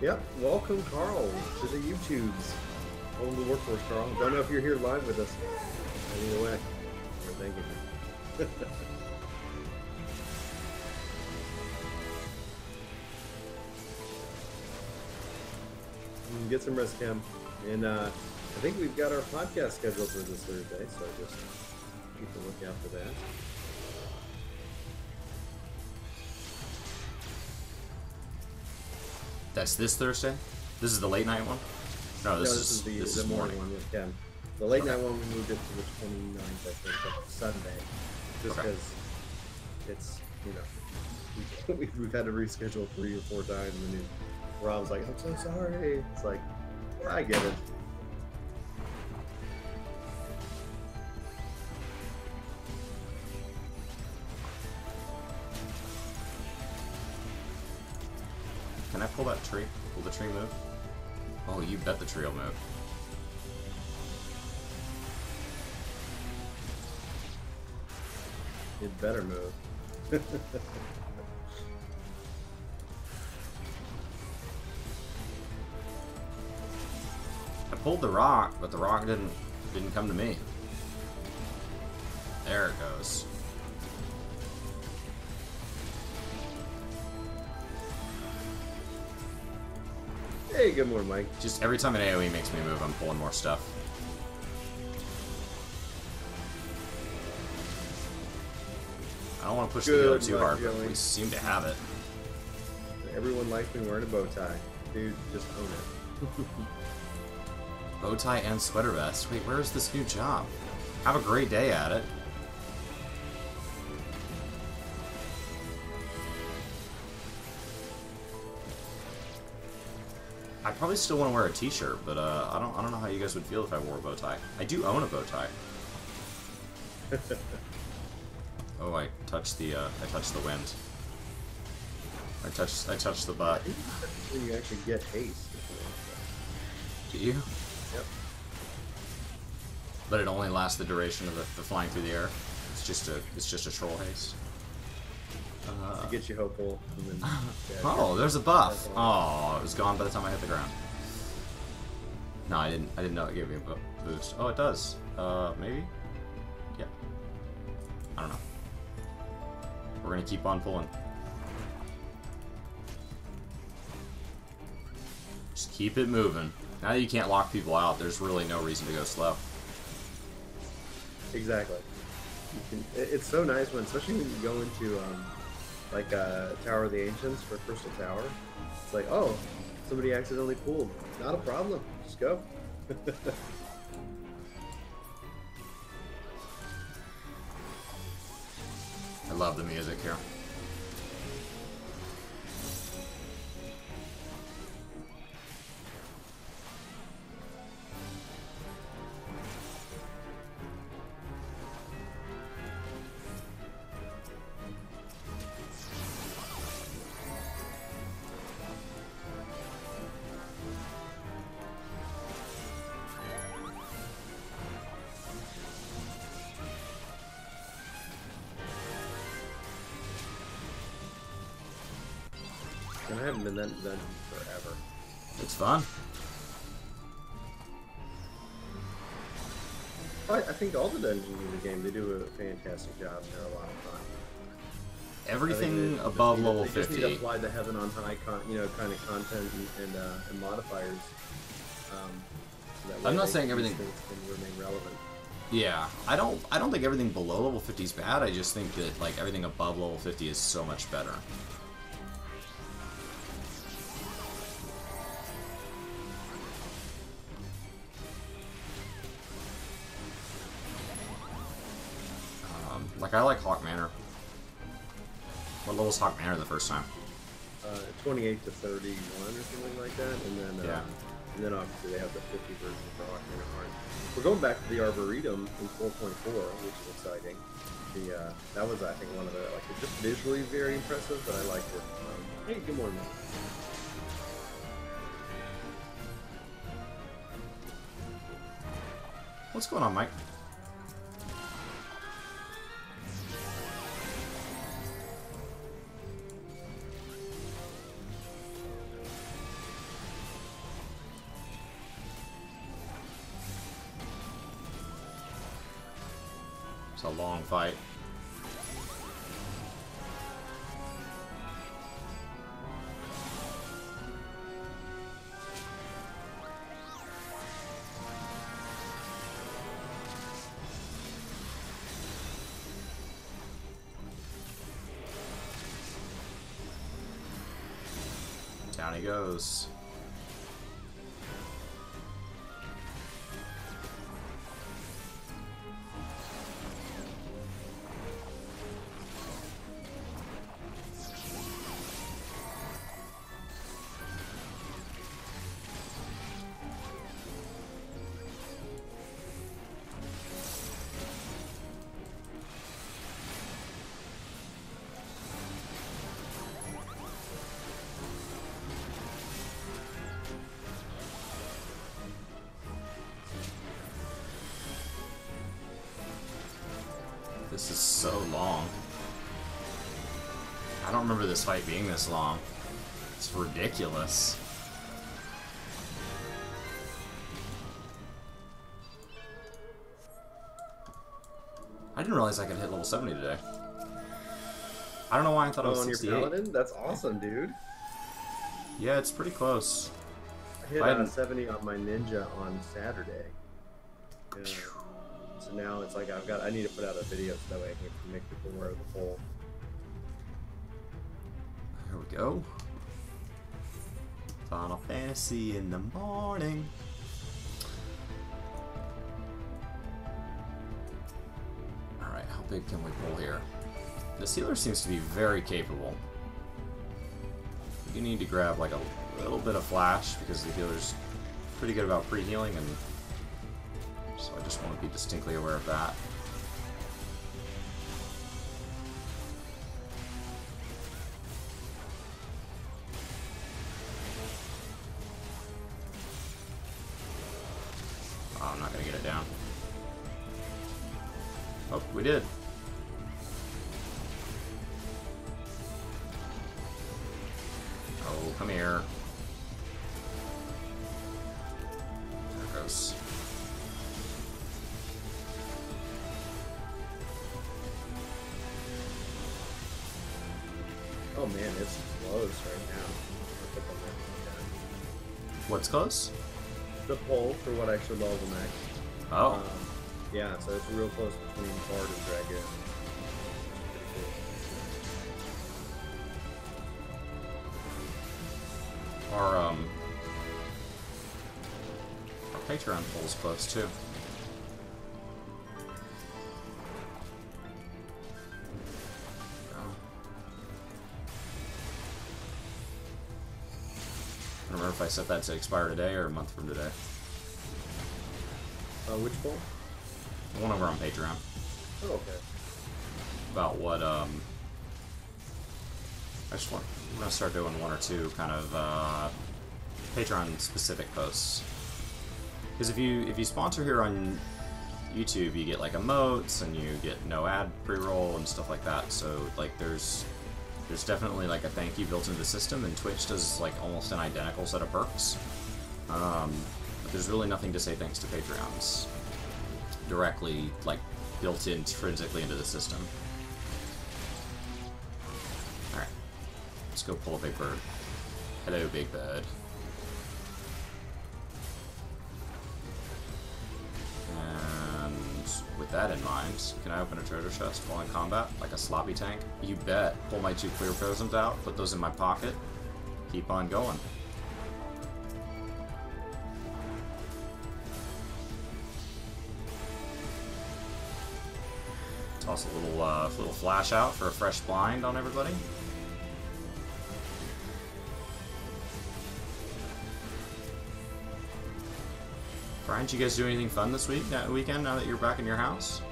Yep, welcome Carl to the YouTubes. Welcome to the workforce, Carl. Don't know if you're here live with us. But either way, we're thanking you. Get some rest, Cam. And I think we've got our podcast scheduled for this Thursday, so just keep a lookout for that. That's this Thursday? This is the late night one? No, this is the morning one with Ken. The late night one, we moved it to the 29th, I think, of Sunday. Just because it's, we've had to reschedule 3 or 4 times, and Rob's like, I'm so sorry. It's like, I get it. Can I pull that tree? Will the tree move? Oh, you bet the tree will move. It better move. I pulled the rock, but the rock didn't come to me. There it goes. Hey, good morning, Mike. Just every time an AoE makes me move, I'm pulling more stuff. I don't want to push the go too hard, but we seem to have it. Everyone likes me wearing a bow tie. Dude, just own it. Bow tie and sweater vest. Wait, where is this new job? Have a great day at it. I probably still want to wear a t-shirt, but I don't know how you guys would feel if I wore a bow tie. I do own a bow tie. Oh, I touched the wind. I touched the butt. You actually get haste. Do you? Yep. But it only lasts the duration of the flying through the air. It's just a troll haste. To get you hopeful. And then, oh, there's a buff. Oh, it was gone by the time I hit the ground. No, I didn't know it gave me a boost. Oh, it does. Maybe? Yeah. I don't know. We're gonna keep on pulling. Just keep it moving. Now that you can't lock people out, there's really no reason to go slow. Exactly. It's so nice when, especially when you go into like Tower of the Ancients for Crystal Tower. It's like, oh, somebody accidentally pulled. Not a problem. Just go. I love the music here. haven't been that dungeon forever. It's fun. I think all the dungeons in the game, they do a fantastic job. They're a lot of fun. Everything above level they 50. Just need to apply the heaven on high, kind of content and modifiers. So that I'm not way saying these everything things can remain relevant. Yeah, I don't think everything below level 50 is bad. I just think that like everything above level 50 is so much better. Like I like Hawk Manor. What level's Hawk Manor the first time? 28 to 31 or something like that, and then yeah. And then obviously they have the 50 version for Hawk Manor Hard. We're going back to the Arboretum in 4.4, which is exciting. That was, I think, one of the, like, it's just visually very impressive, but I liked it. Hey, good morning. What's going on, Mike? It's a long fight. Down he goes. This is so long. I don't remember this fight being this long. It's ridiculous. I didn't realize I could hit level 70 today. I don't know why I thought I was 68. On your Paladin? That's awesome, dude. Yeah, it's pretty close. I hit 70 on my Ninja on Saturday. Yeah. So now it's like I need to put out a video so that way I can make people aware of the poll. There we go. Final Fantasy in the morning. Alright, how big can we pull here? This healer seems to be very capable. You need to grab like a little bit of flash because the healer's pretty good about pre-healing, and so I just want to be distinctly aware of that. Oh, I'm not going to get it down. Oh, we did. Oh, come here. There it goes. Oh man, it's close right now. What's close? The poll for what actually level next. Oh. Yeah, so it's real close between Bard and Dragon. Our Patreon poll's close too. I don't remember if I set that to expire today or a month from today. Which poll? The one over on Patreon. Oh, okay. About what, I just want, I'm gonna start doing one or two kind of, Patreon-specific posts. Because if you sponsor here on YouTube, you get, like, emotes, and you get no ad pre-roll and stuff like that, so, like, there's There's definitely like a thank you built into the system, and Twitch does like almost an identical set of perks. But there's really nothing to say thanks to Patreons directly, like, built intrinsically into the system. Alright. Let's go pull a big bird. Hello, big bird. And with that in mind, can I open a treasure chest while in combat, like a sloppy tank? You bet. Pull my 2 clear presents out, put those in my pocket, keep on going. Toss a little flash out for a fresh blind on everybody. Brian, did you guys do anything fun this weekend now that you're back in your house?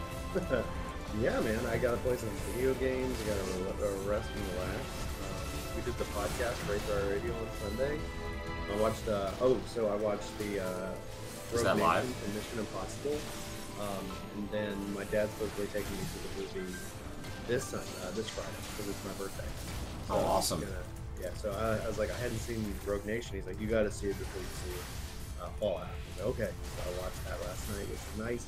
Yeah, man, I got to play some video games. I got to rest and relax. We did the podcast right to our radio on Sunday. I watched, I watched the Is that live? and Mission Impossible. And then my dad's supposed to be taking me to the movie this Friday, because it's my birthday. So oh, awesome. So I was like, I hadn't seen Rogue Nation. He's like, you got to see it before you see Fallout. I was like, okay. So I watched that last night, which was nice.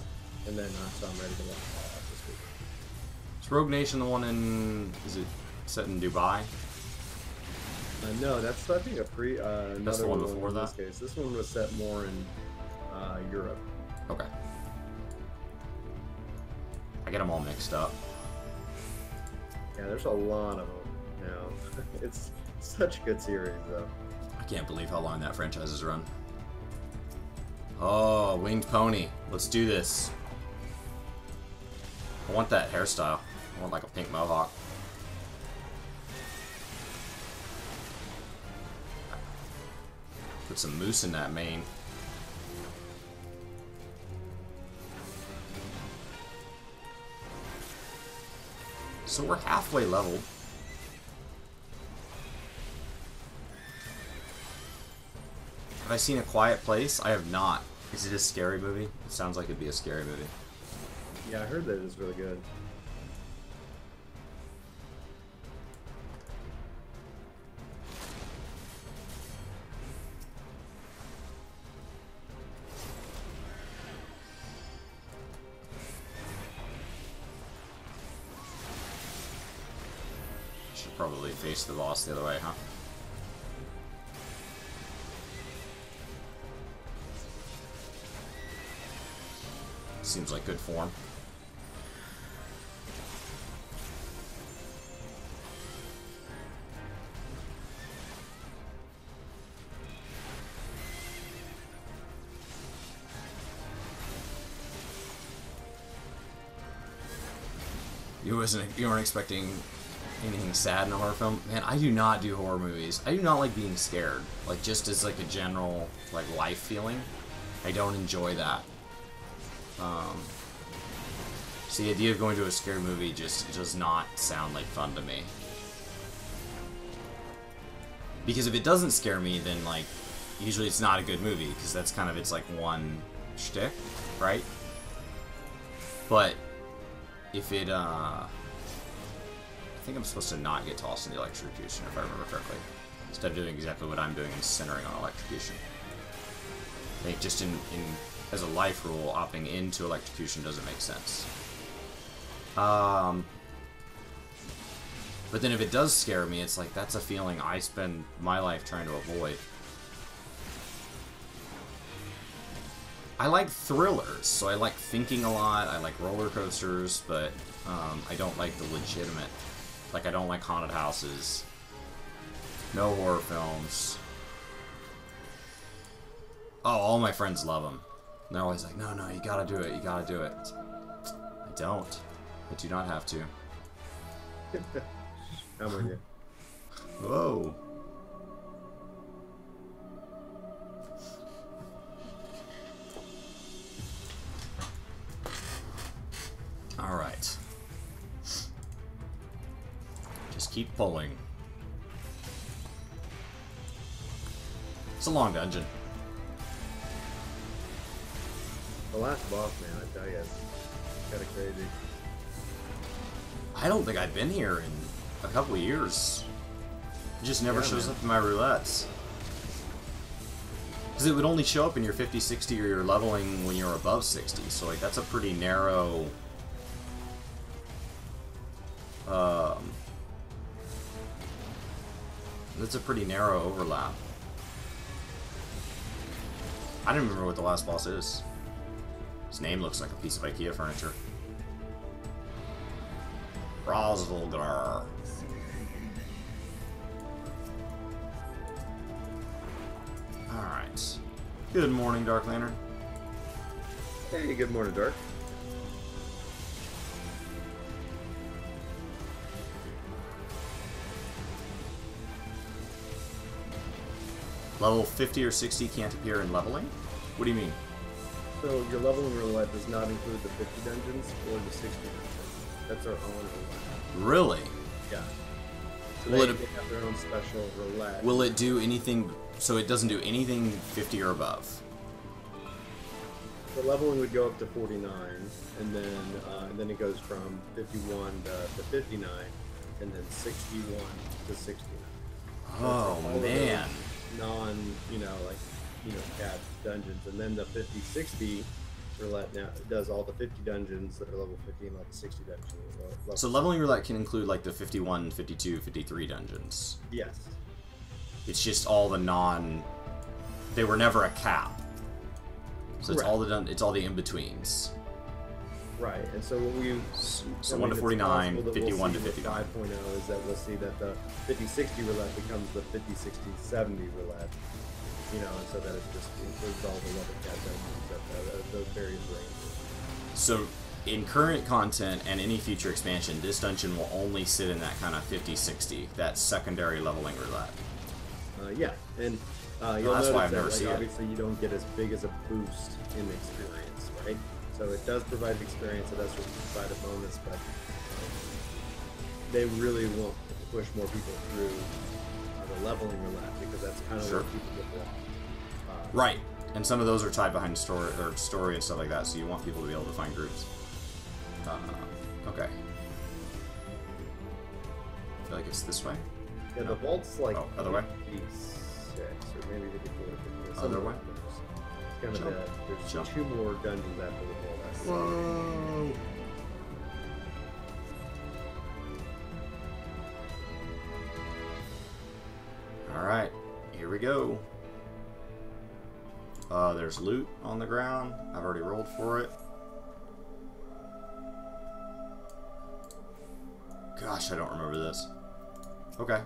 And then, so I'm ready to watch Fallout this week. Is Rogue Nation the one is it set in Dubai? No, that's, I think, That's the one before in that? this case. This one was set more in Europe. Okay. I get them all mixed up. Yeah, there's a lot of them now. It's such a good series, though. I can't believe how long that franchise has run. Oh, winged pony. Let's do this. I want that hairstyle. I want like a pink mohawk. Put some moose in that mane. So we're halfway leveled. Have I seen A Quiet Place? I have not. Is it a scary movie? It sounds like it'd be a scary movie. Yeah, I heard that it was really good. Should probably face the boss the other way, huh? Seems like good form. You weren't expecting anything sad in a horror film? Man, I do not do horror movies. I do not like being scared. Like, just as like a general like life feeling. I don't enjoy that. So the idea of going to a scary movie just does not sound like fun to me. Because if it doesn't scare me, then like usually it's not a good movie, because that's kind of its like one shtick, right? But if it I think I'm supposed to not get tossed in the electrocution, if I remember correctly. Instead of doing exactly what I'm doing and centering on electrocution. I think just in as a life rule, opting into electrocution doesn't make sense. But then if it does scare me, it's like, that's a feeling I spend my life trying to avoid. I like thrillers, so I like thinking a lot, I like roller coasters, but I don't like the legitimate. Like, I don't like haunted houses. No horror films. Oh, all my friends love them. And they're always like, no, you gotta do it, you gotta do it. I don't. I do not have to. I'm with you. Whoa. Alright. Just keep pulling. It's a long dungeon. The last boss, man, I tell you, it's kind of crazy. I don't think I've been here in a couple of years. It just never shows up in my roulettes. Because it would only show up in your 50, 60, or your leveling when you're above 60. So, like, that's a pretty narrow... that's a pretty narrow overlap. I don't remember what the last boss is. His name looks like a piece of IKEA furniture. Rosvalgar. Alright. Good morning, Dark Lantern. Hey, good morning, Dark. Level 50 or 60 can't appear in leveling? What do you mean? So your leveling roulette does not include the 50 dungeons or the 60 dungeons. That's our own roulette. Really? Yeah. So Will they it have their own special roulette. Will it do anything... So it doesn't do anything 50 or above? The leveling would go up to 49, and then it goes from 51 to 59, and then 61 to 69. Oh, man. Cat dungeons, and then the 50-60 roulette now does all the 50 dungeons that are level 50 and level 60 dungeons. So leveling roulette can include like the 51, 52, 53 dungeons. Yes. It's just all the non... They were never a cap. So it's all the it's all the in-betweens. Right, and so what we... So 1 to 49, 51 to 59. 5.0 is that we'll see that the 50-60 roulette becomes the 50-60-70 roulette. And so that it just includes all the level cat dungeons at those various ranges. So, in current content and any future expansion, this dungeon will only sit in that kind of 50-60, that secondary leveling roulette. Yeah, and you'll that's notice why I've that, never seen it. Obviously, you don't get as big as a boost in experience, right? So it does provide experience, it does provide a bonus, but they really won't push more people through the leveling roulette, because that's kind of where people get lost. Right, and some of those are tied behind story and stuff like that, so you want people to be able to find groups. Okay. I feel like it's this way. Yeah, the vault's like other way? 56, or maybe 54, Other way? It's kind of there's 2 more dungeons after the vault. Whoa! Alright, here we go. There's loot on the ground. I've already rolled for it. Gosh, I don't remember this. Okay.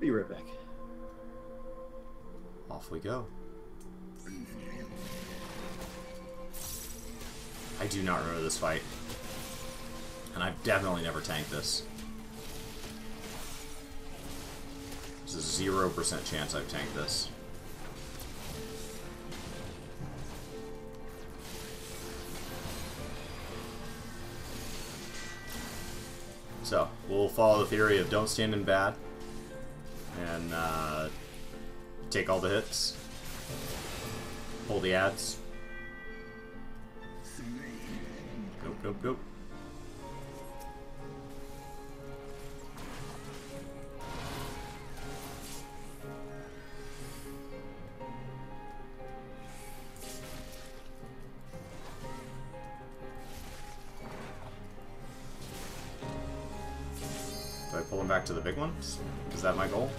Be right back. Off we go. I do not remember this fight. And I've definitely never tanked this. There's a 0% chance I've tanked this. So, we'll follow the theory of don't stand in bad. And, take all the hits. Pull the ads. Nope, nope, nope. Do I pull him back to the big ones? Is that my goal?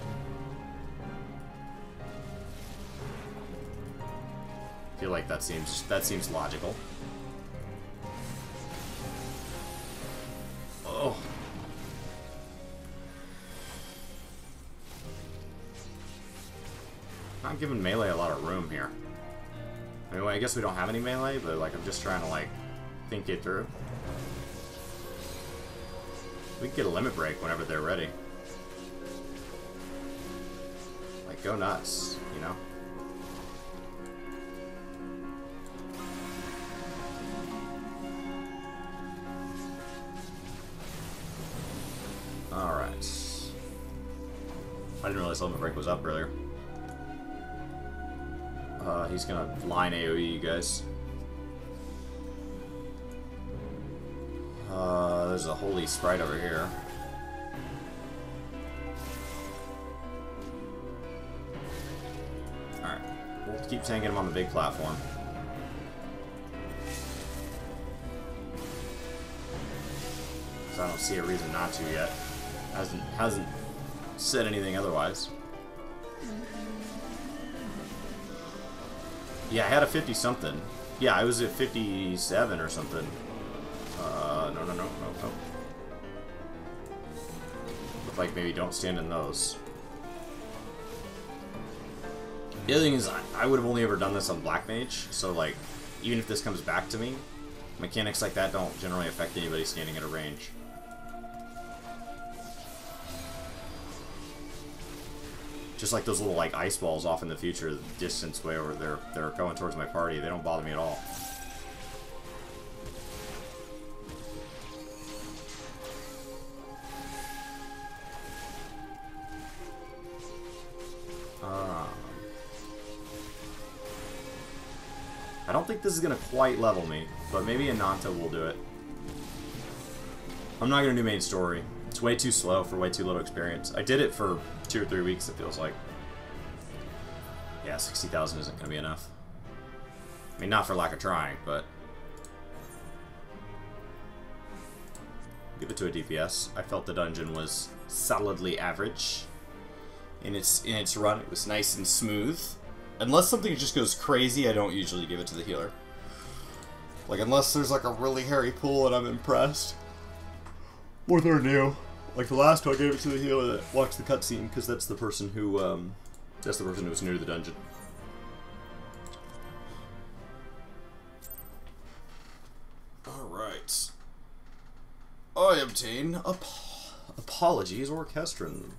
I feel like that seems logical. Oh. Not giving melee a lot of room here. I mean, I guess we don't have any melee, but like I'm just trying to like think it through. We can get a limit break whenever they're ready. Like, go nuts, you know? Alright. I didn't realize limit break was up earlier. He's gonna line AoE you guys. There's a holy sprite over here. Alright. We'll keep tanking him on the big platform. So I don't see a reason not to yet. Hasn't said anything otherwise. Yeah, I had a 50-something. Yeah, I was at 57 or something. No. Look like maybe don't stand in those. The other thing is, I would have only ever done this on Black Mage, so like, even if this comes back to me, mechanics like that don't generally affect anybody standing at a range. Just like those little like ice balls off in the future, the distance way over there, they're going towards my party. They don't bother me at all. I don't think this is gonna quite level me, but maybe Ananta will do it. I'm not gonna do main story. It's way too slow for way too little experience. I did it for 2 or 3 weeks, it feels like. Yeah, 60,000 isn't going to be enough. I mean, not for lack of trying, but... give it to a DPS. I felt the dungeon was solidly average. In its run, it was nice and smooth. Unless something just goes crazy, I don't usually give it to the healer. Like, unless there's like a really hairy pool and I'm impressed. Or they're new. Like the last one, I gave it to the healer that watched the cutscene, because that's the person who was new to the dungeon. Alright. I obtain Apologies Orchestron.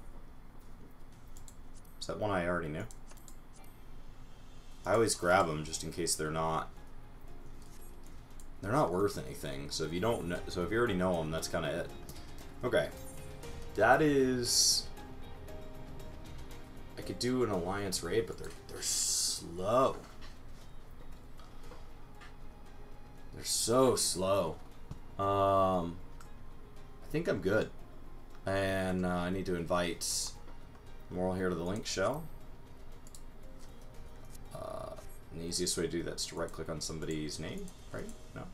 Is that one I already knew? I always grab them just in case they're not worth anything. So if you don't know, so if you already know them, that's kind of it. Okay. That is... I could do an alliance raid, but they're slow. They're so slow. I think I'm good. And I need to invite Moral here to the link shell. And the easiest way to do that is to right click on somebody's name, right? No.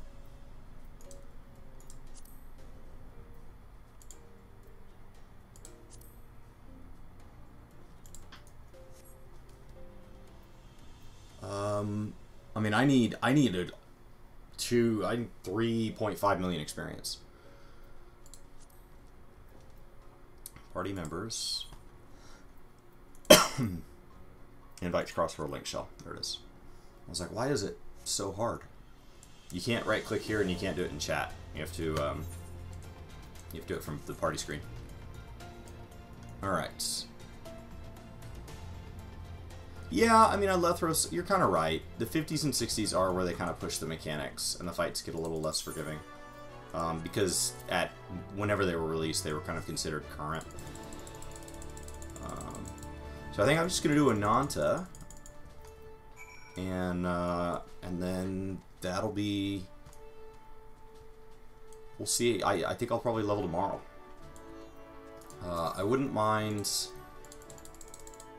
I mean, I need 3.5 million experience. Party members. Invite to crossword link shell. There it is. I was like, why is it so hard? You can't right click here and you can't do it in chat. You have to do it from the party screen. Alright. Yeah, I mean, Alethros, you're kind of right. The 50s and 60s are where they kind of push the mechanics, and the fights get a little less forgiving. Because whenever they were released, they were kind of considered current. So I think I'm just going to do Ananta. And then that'll be... we'll see. I think I'll probably level tomorrow. I wouldn't mind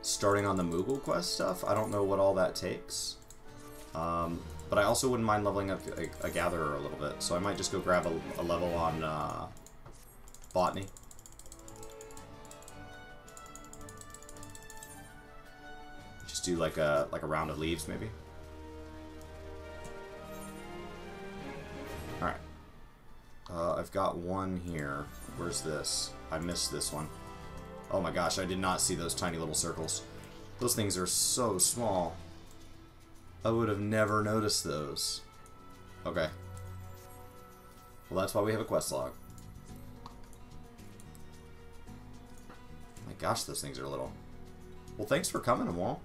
starting on the Moogle quest stuff. I don't know what all that takes. But I also wouldn't mind leveling up a Gatherer a little bit. So I might just go grab a level on Botany. Just do like a round of leaves, maybe. Alright. I've got one here. Where's this? I missed this one. Oh my gosh, I did not see those tiny little circles. Those things are so small. I would have never noticed those. Okay. Well, that's why we have a quest log. My gosh, those things are little. Well, thanks for coming, Amal.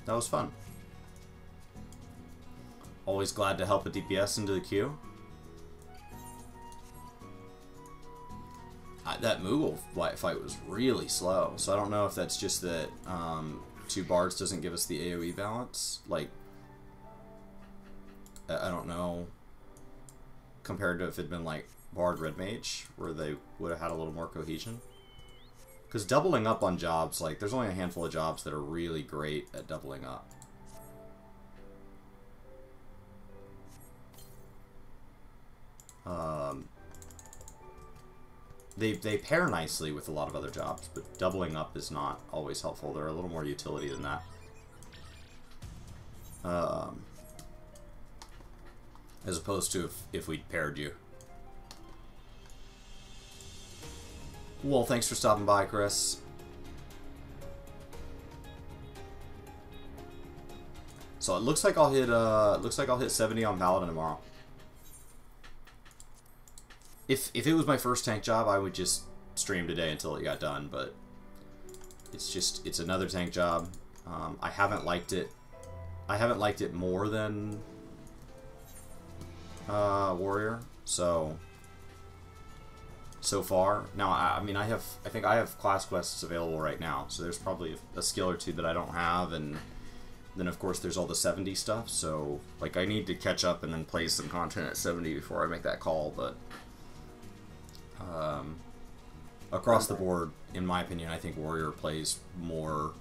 That was fun. Always glad to help a DPS into the queue. That Moogle fight was really slow, so I don't know if that's just that two bards doesn't give us the AoE balance. Like, I don't know, compared to if it'd been like bard red mage, where they would have had a little more cohesion. Because doubling up on jobs, like, there's only a handful of jobs that are really great at doubling up. They pair nicely with a lot of other jobs, but doubling up is not always helpful. They're a little more utility than that. As opposed to if we'd paired you. Well, thanks for stopping by, Chris. So it looks like I'll hit 70 on Paladin tomorrow. If it was my first tank job, I would just stream today until it got done, but it's another tank job. I haven't liked it. I haven't liked it more than Warrior, so far. Now, I mean, I think I have class quests available right now, so there's probably a skill or two that I don't have, and then of course there's all the 70 stuff, so like I need to catch up and then play some content at 70 before I make that call, but across the board, in my opinion, I think Warrior plays more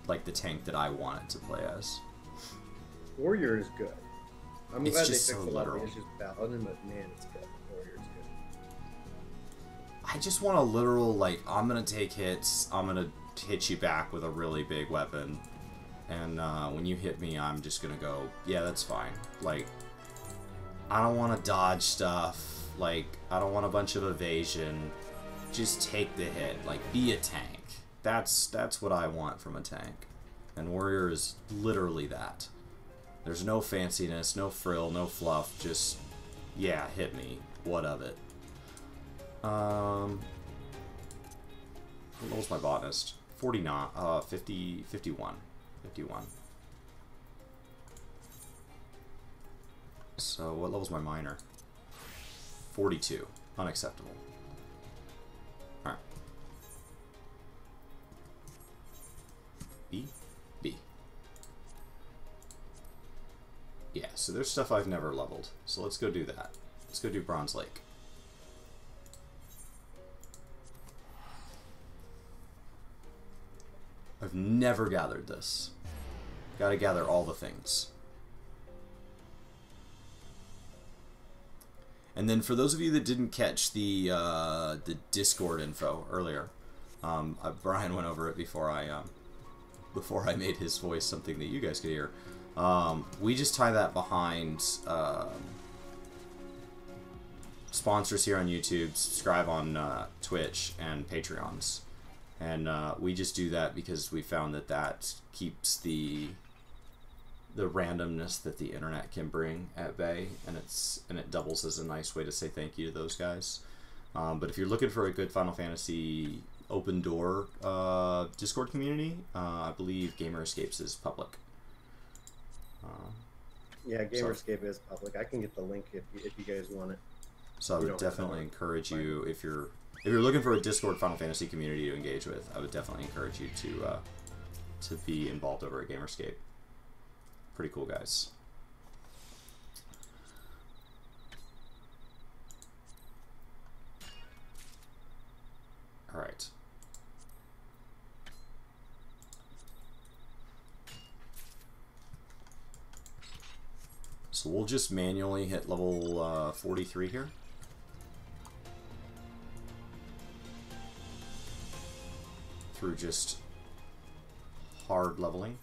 like the tank that I want it to play as. Warrior is good. I'm It's glad they just fixed so a lot of literal. the issues with Paladin, but man, it's good. Warrior's good. I just want a literal, like, I'm gonna take hits, I'm gonna hit you back with a really big weapon, and when you hit me, I'm just gonna go, yeah, that's fine. Like, I don't want to dodge stuff. Like, I don't want a bunch of evasion. Just take the hit. Like, be a tank. That's what I want from a tank. And Warrior is literally that. There's no fanciness, no frill, no fluff. Just, yeah, hit me. What of it? What was my botanist? 49, 50, 51. 51. So, what level's my miner? 42. Unacceptable. Alright. B? B. Yeah, so there's stuff I've never leveled. So let's go do that. Let's go do Bronze Lake. I've never gathered this. Gotta gather all the things. And then for those of you that didn't catch the Discord info earlier, Brian went over it before I made his voice something that you guys could hear. We just tie that behind sponsors here on YouTube, subscribe on Twitch, and Patreons. And we just do that because we found that keeps the randomness that the internet can bring at bay, and it doubles as a nice way to say thank you to those guys. But if you're looking for a good Final Fantasy open door Discord community, I believe Gamerscapes is public. Yeah, Gamerscape is public. I can get the link if you guys want it. So I would definitely encourage you, if you're looking for a Discord Final Fantasy community to engage with, I would definitely encourage you to be involved over at Gamerscape. Pretty cool guys. All right. So we'll just manually hit level 43 here. Through just hard leveling.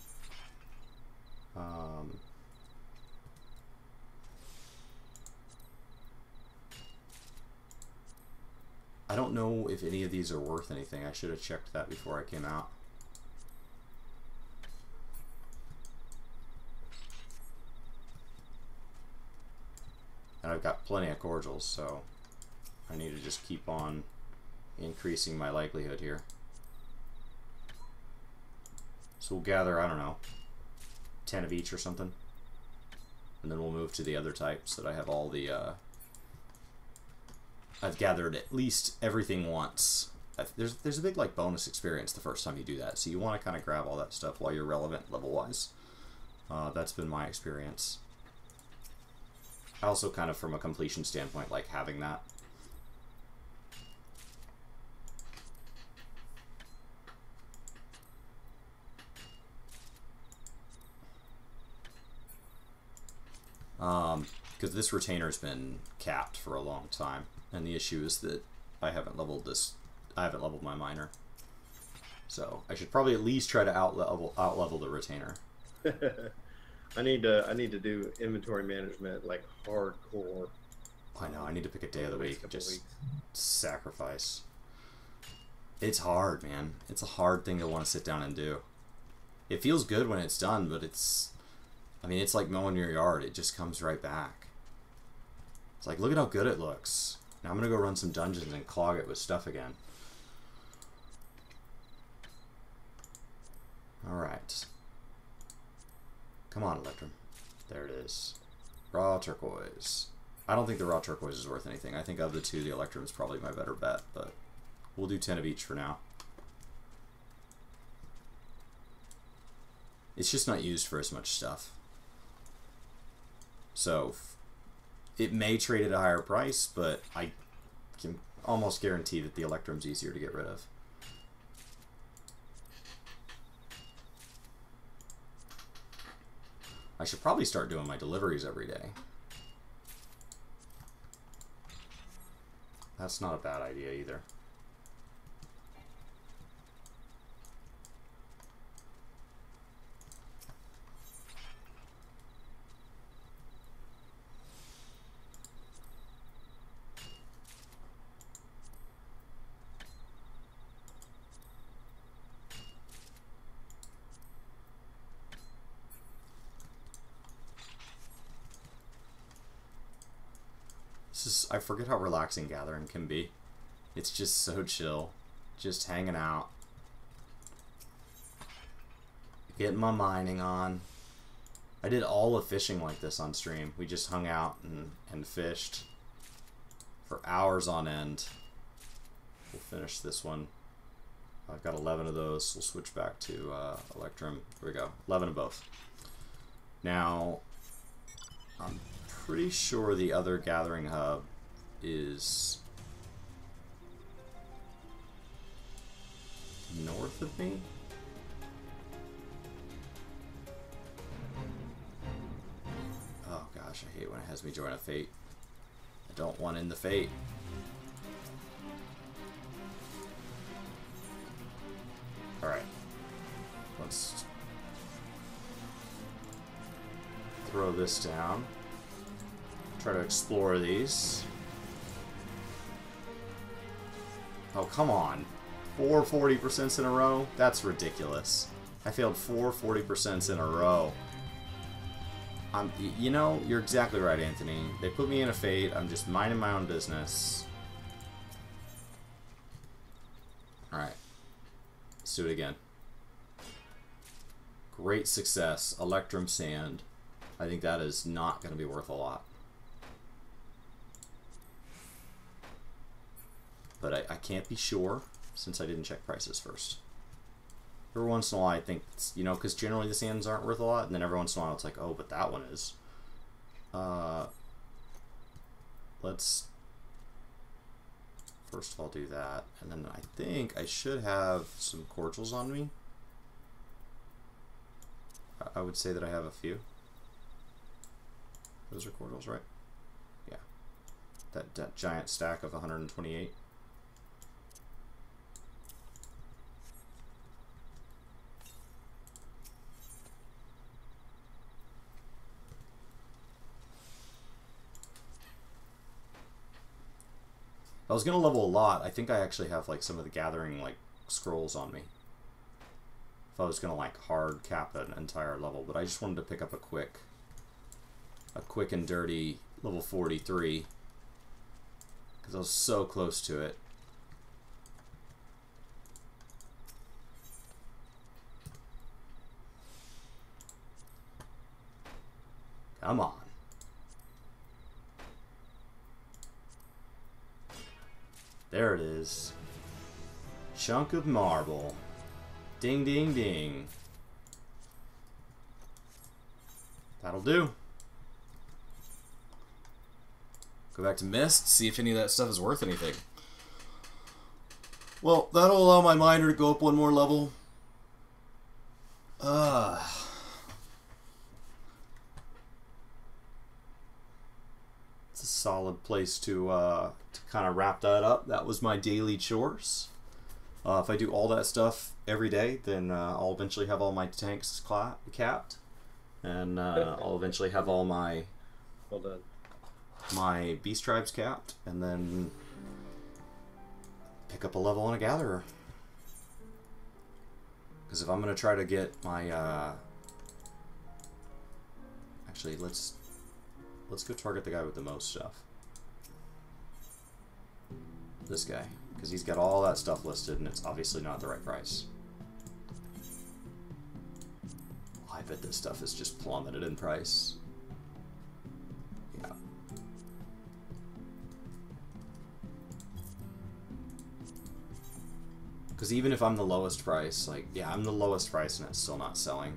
I don't know if any of these are worth anything. I should have checked that before I came out. And I've got plenty of cordials, so I need to just keep on increasing my likelihood here. So we'll gather, I don't know, 10 of each or something. And then we'll move to the other types that I have all the, I've gathered at least everything once there's a big like bonus experience the first time you do that, so you want to kind of grab all that stuff while you're relevant level wise. That's been my experience. I also kind of from a completion standpoint like having that. Because this retainer's been capped for a long time, and the issue is that I haven't leveled my miner. So I should probably at least try to outlevel the retainer. I need to do inventory management like hardcore. I know, I need to pick a day of the week, just sacrifice. It's hard, man. It's a hard thing to want to sit down and do. It feels good when it's done, but I mean, it's like mowing your yard. It just comes right back. It's like, look at how good it looks. Now I'm going to go run some dungeons and clog it with stuff again. Alright. Come on, Electrum. There it is. Raw turquoise. I don't think the raw turquoise is worth anything. I think of the two, the Electrum is probably my better bet, but we'll do 10 of each for now. It's just not used for as much stuff. So, it may trade at a higher price, but I can almost guarantee that the Electrum's easier to get rid of. I should probably start doing my deliveries every day. That's not a bad idea either. I forget how relaxing gathering can be. It's just so chill. Just hanging out. Getting my mining on. I did all of fishing like this on stream. We just hung out and fished for hours on end. We'll finish this one. I've got 11 of those. We'll switch back to Electrum. Here we go. 11 of both. Now, I'm pretty sure the other gathering hub is north of me. Oh gosh, I hate when it has me join a fate. I don't want in the fate. Alright. Let's throw this down. Try to explore these. Oh, come on. 4 40% in a row? That's ridiculous. I failed 4 40% in a row. You know, you're exactly right, Anthony. They put me in a fate. I'm just minding my own business. Alright. Let's do it again. Great success. Electrum Sand. I think that is not going to be worth a lot. But I can't be sure since I didn't check prices first. Every once in a while I think, you know, because generally the sands aren't worth a lot, and then every once in a while it's like, oh, but that one is. Let's first of all do that, and then I think I should have some cordials on me. I would say that I have a few. Those are cordials, right? Yeah. That giant stack of 128. I was gonna level a lot. I think I actually have like some of the gathering like scrolls on me. If I was gonna like hard cap an entire level, but I just wanted to pick up a quick and dirty level 43 because I was so close to it. Come on. There it is. chunk of marble. Ding, ding, ding. That'll do. Go back to Mist, see if any of that stuff is worth anything. Well, that'll allow my miner to go up one more level. It's a solid place to kind of wrap that up. That was my daily chores. If I do all that stuff every day, then I'll eventually have all my tanks capped. And I'll eventually have all my my beast tribes capped, and then pick up a level on a gatherer. Because if I'm going to try to get my actually, let's go target the guy with the most stuff. This guy, because he's got all that stuff listed, and it's obviously not the right price. I bet this stuff is just plummeted in price. Yeah. Because even if I'm the lowest price, like, yeah, I'm the lowest price and it's still not selling.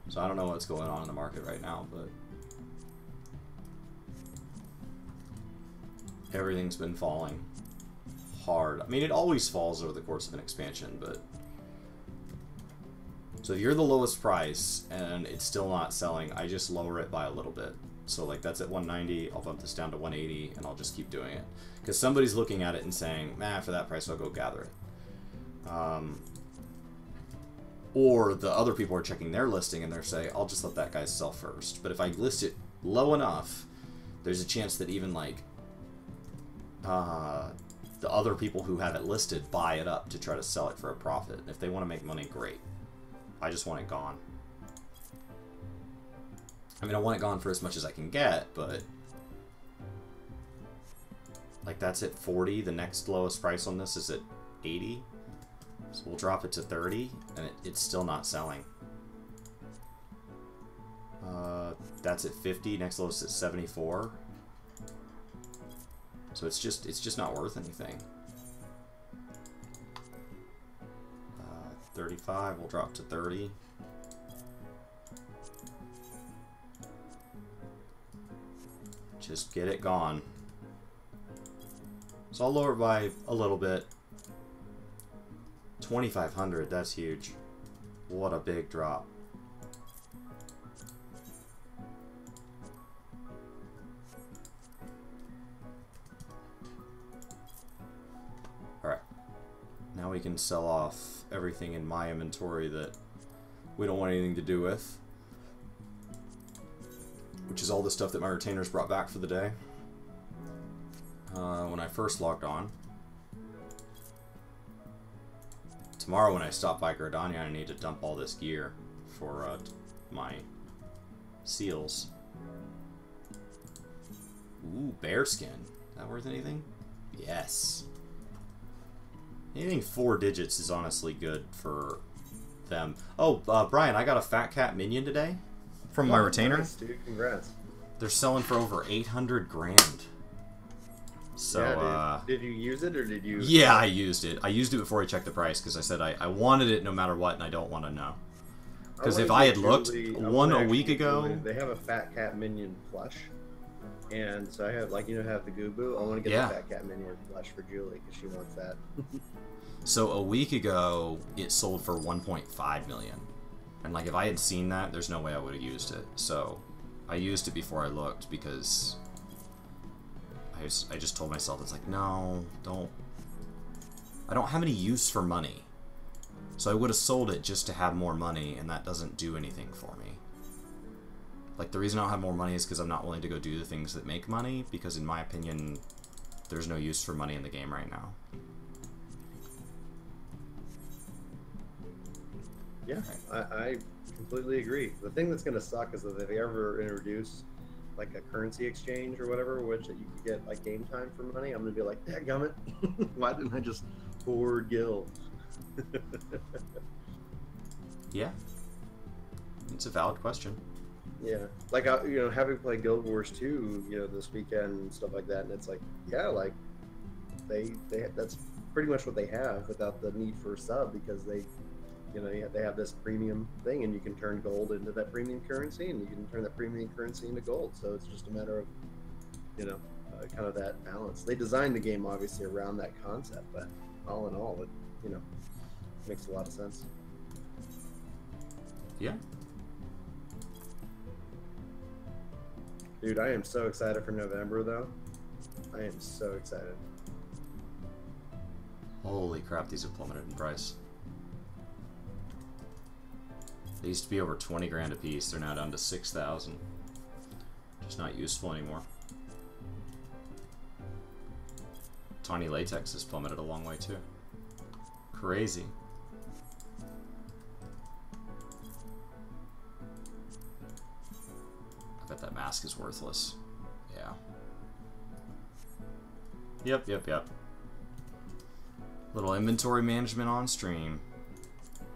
So I don't know what's going on in the market right now, but everything's been falling hard. I mean, it always falls over the course of an expansion, but so if you're the lowest price and it's still not selling, I just lower it by a little bit. So like that's at 190, I'll bump this down to 180, and I'll just keep doing it. Because somebody's looking at it and saying, nah, for that price I'll go gather it. Or the other people are checking their listing and they're saying, I'll just let that guy sell first. But if I list it low enough, there's a chance that even like the other people who have it listed buy it up to try to sell it for a profit. If they want to make money, great. I just want it gone. I mean, I want it gone for as much as I can get, but like that's at 40. The next lowest price on this is at 80. So we'll drop it to 30, and it's still not selling. That's at 50. Next lowest is 74. So it's just not worth anything. 35. We'll drop to 30. Just get it gone. So I'll lower it by a little bit. 2,500, that's huge. What a big drop. Alright. Now we can sell off everything in my inventory that we don't want anything to do with. Which is all the stuff that my retainers brought back for the day. When I first logged on. Tomorrow when I stop by Gardania, I need to dump all this gear for my seals. Ooh, bearskin. Is that worth anything? Yes. Anything 4 digits is honestly good for them. Oh, Brian, I got a Fat Cat minion today from my retainer. Nice, dude. Congrats. They're selling for over 800 grand. So, yeah, did you use it or did you? Yeah, I used it. I used it before I checked the price because I said I wanted it no matter what, and I don't want to know. Because if I had looked one a week ago, they have a Fat Cat minion plush, and so I have have the Goo. I want to get the Fat Cat minion plush for Julie because she wants that. So a week ago, it sold for 1.5 million, and like if I had seen that, there's no way I would have used it. So I used it before I looked because I just told myself, it's like, no, I don't have any use for money. So I would have sold it just to have more money, and that doesn't do anything for me. Like, the reason I don't have more money is because I'm not willing to go do the things that make money, because in my opinion, there's no use for money in the game right now. Yeah, I completely agree. The thing that's going to suck is that if they ever introduce like a currency exchange or whatever, which you could get like game time for money, I'm gonna be like, dadgummit, why didn't I just hoard guilds? Yeah, it's a valid question. Yeah, like having played Guild Wars 2, this weekend and stuff like that, and it's like, yeah, like they that's pretty much what they have without the need for a sub, because they they have this premium thing, and you can turn gold into that premium currency, and you can turn that premium currency into gold. So it's just a matter of kind of that balance. They designed the game obviously around that concept, but all in all, it makes a lot of sense. Yeah. Dude, I am so excited for November, though. I am so excited. Holy crap, these have plummeted in price. They used to be over 20 grand a piece. They're now down to 6,000. Just not useful anymore. Tiny latex has plummeted a long way, too. Crazy. I bet that mask is worthless. Yeah. Yep. Little inventory management on stream.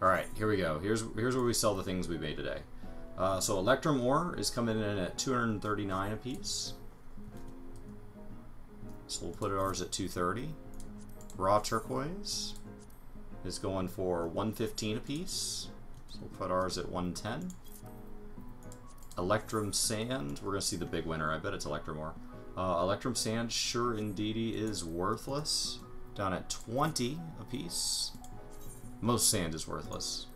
Alright, here we go. Here's where we sell the things we made today. So Electrum ore is coming in at 239 a piece. So we'll put ours at 230. Raw turquoise is going for 115 a piece. So we'll put ours at 110. Electrum sand, we're gonna see the big winner. I bet it's Electrum ore. Electrum sand, sure indeedy, is worthless. Down at 20 a piece. Most sand is worthless.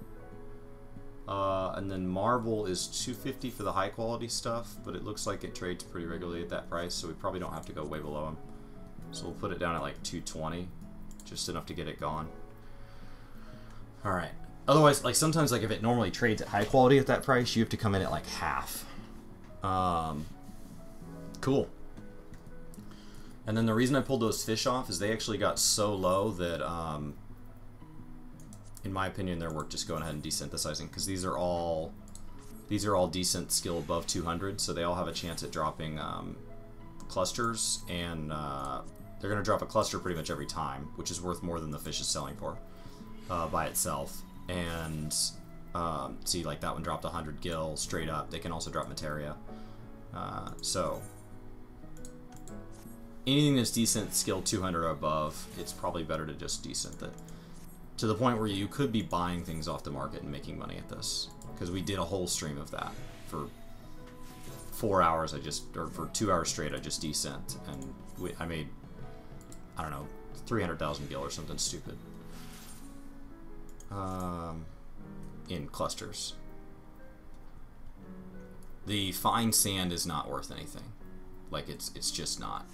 And then marble is 250 for the high quality stuff, but it looks like it trades pretty regularly at that price, so we probably don't have to go way below them. So we'll put it down at like 220, just enough to get it gone. Alright. Otherwise, like sometimes, like if it normally trades at high quality at that price, you have to come in at like half. Cool. And then the reason I pulled those fish off is they actually got so low that, in my opinion, they're worth just going ahead and desynthesizing, because these are all decent skill above 200, so they all have a chance at dropping clusters, and they're going to drop a cluster pretty much every time, which is worth more than the fish is selling for by itself. And see, like that one dropped 100 gil straight up. They can also drop materia. So anything that's decent skill 200 or above, it's probably better to just desynth it. To the point where you could be buying things off the market and making money at this. Because we did a whole stream of that. For 4 hours, or for 2 hours straight, I just desynth. And I made, I don't know, 300,000 gil or something stupid. In clusters. The fine sand is not worth anything. Like, it's just not.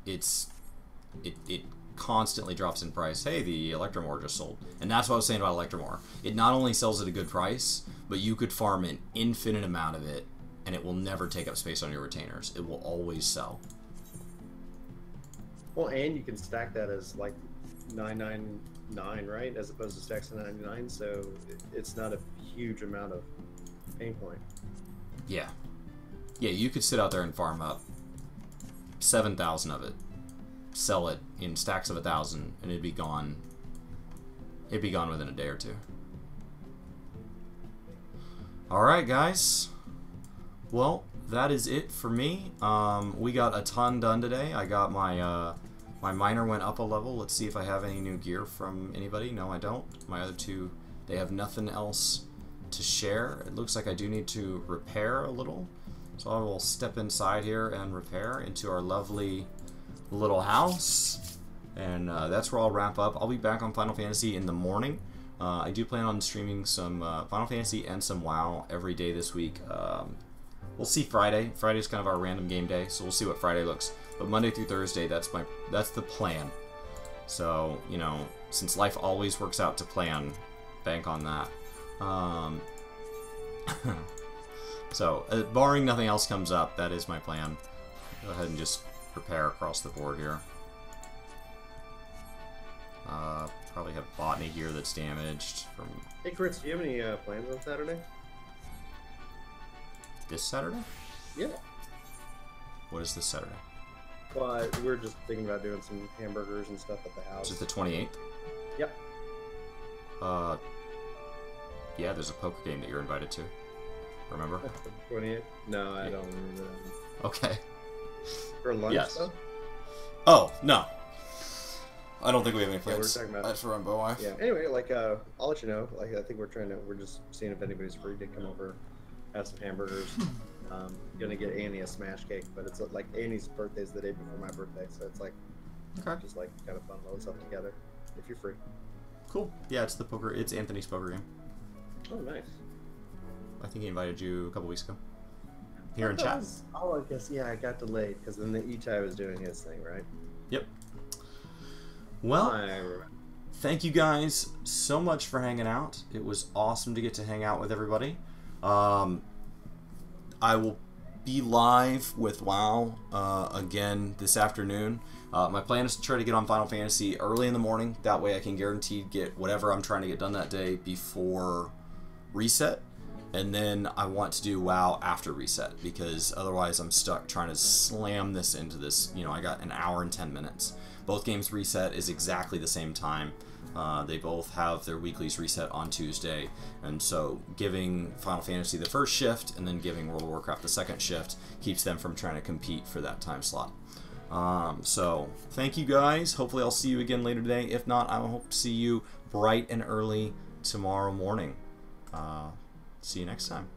It constantly drops in price. Hey, the Electrum ore just sold. And that's what I was saying about Electrum ore. It not only sells at a good price, but you could farm an infinite amount of it, and it will never take up space on your retainers. It will always sell. Well, and you can stack that as like 999, right? As opposed to stacks of 99, so it's not a huge amount of pain point. Yeah. Yeah, you could sit out there and farm up 7,000 of it, sell it in stacks of 1,000, and it'd be gone. It'd be gone within a day or two. Alright, guys. Well, that is it for me. We got a ton done today. I got my my miner went up a level. Let's see if I have any new gear from anybody. No, I don't. My other two, they have nothing else to share. It looks like I do need to repair a little. So I will step inside here and repair into our lovely little house. And that's where I'll wrap up. I'll be back on Final Fantasy in the morning. I do plan on streaming some Final Fantasy and some WoW every day this week. We'll see Friday. Friday's kind of our random game day, so we'll see what Friday looks. But Monday through Thursday, that's the plan. So, you know, since life always works out to plan, bank on that. So, barring nothing else comes up, that is my plan. Go ahead and just prepare across the board here. Probably have botany gear that's damaged from... Hey, Chris, do you have any plans on Saturday? This Saturday? Yeah. What is this Saturday? Well, we're just thinking about doing some hamburgers and stuff at the house. Is it the 28th? Yep. Yeah, there's a poker game that you're invited to. Remember? 28th? No, I don't remember that. Okay. For lunch, Yes. though? Oh, no. I don't think we have any Yeah, plans. we're talking about. That's run by wife. Yeah. Anyway, like, I'll let you know. Like, I think we're just seeing if anybody's free to come over, have some hamburgers. Gonna get Annie a smash cake, but it's like Annie's birthday is the day before my birthday, so it's like just like kind of bundle this up together if you're free. Cool. Yeah, it's the poker. It's Anthony's poker game. Oh, nice. I think he invited you a couple weeks ago. Here in chat. Oh, I guess I got delayed because then the Itai was doing his thing, right? Yep. Well, I remember. thank you guys so much for hanging out. It was awesome to get to hang out with everybody. I will be live with WoW again this afternoon. My plan is to try to get on Final Fantasy early in the morning. That way I can guarantee get whatever I'm trying to get done that day before reset. And then I want to do WoW after reset, because otherwise I'm stuck trying to slam this into this. You know, I got an hour and 10 minutes. Both games reset is exactly the same time. They both have their weeklies reset on Tuesday, and so giving Final Fantasy the first shift and then giving World of Warcraft the second shift keeps them from trying to compete for that time slot. So thank you guys. Hopefully I'll see you again later today. If not, I hope to see you bright and early tomorrow morning. See you next time.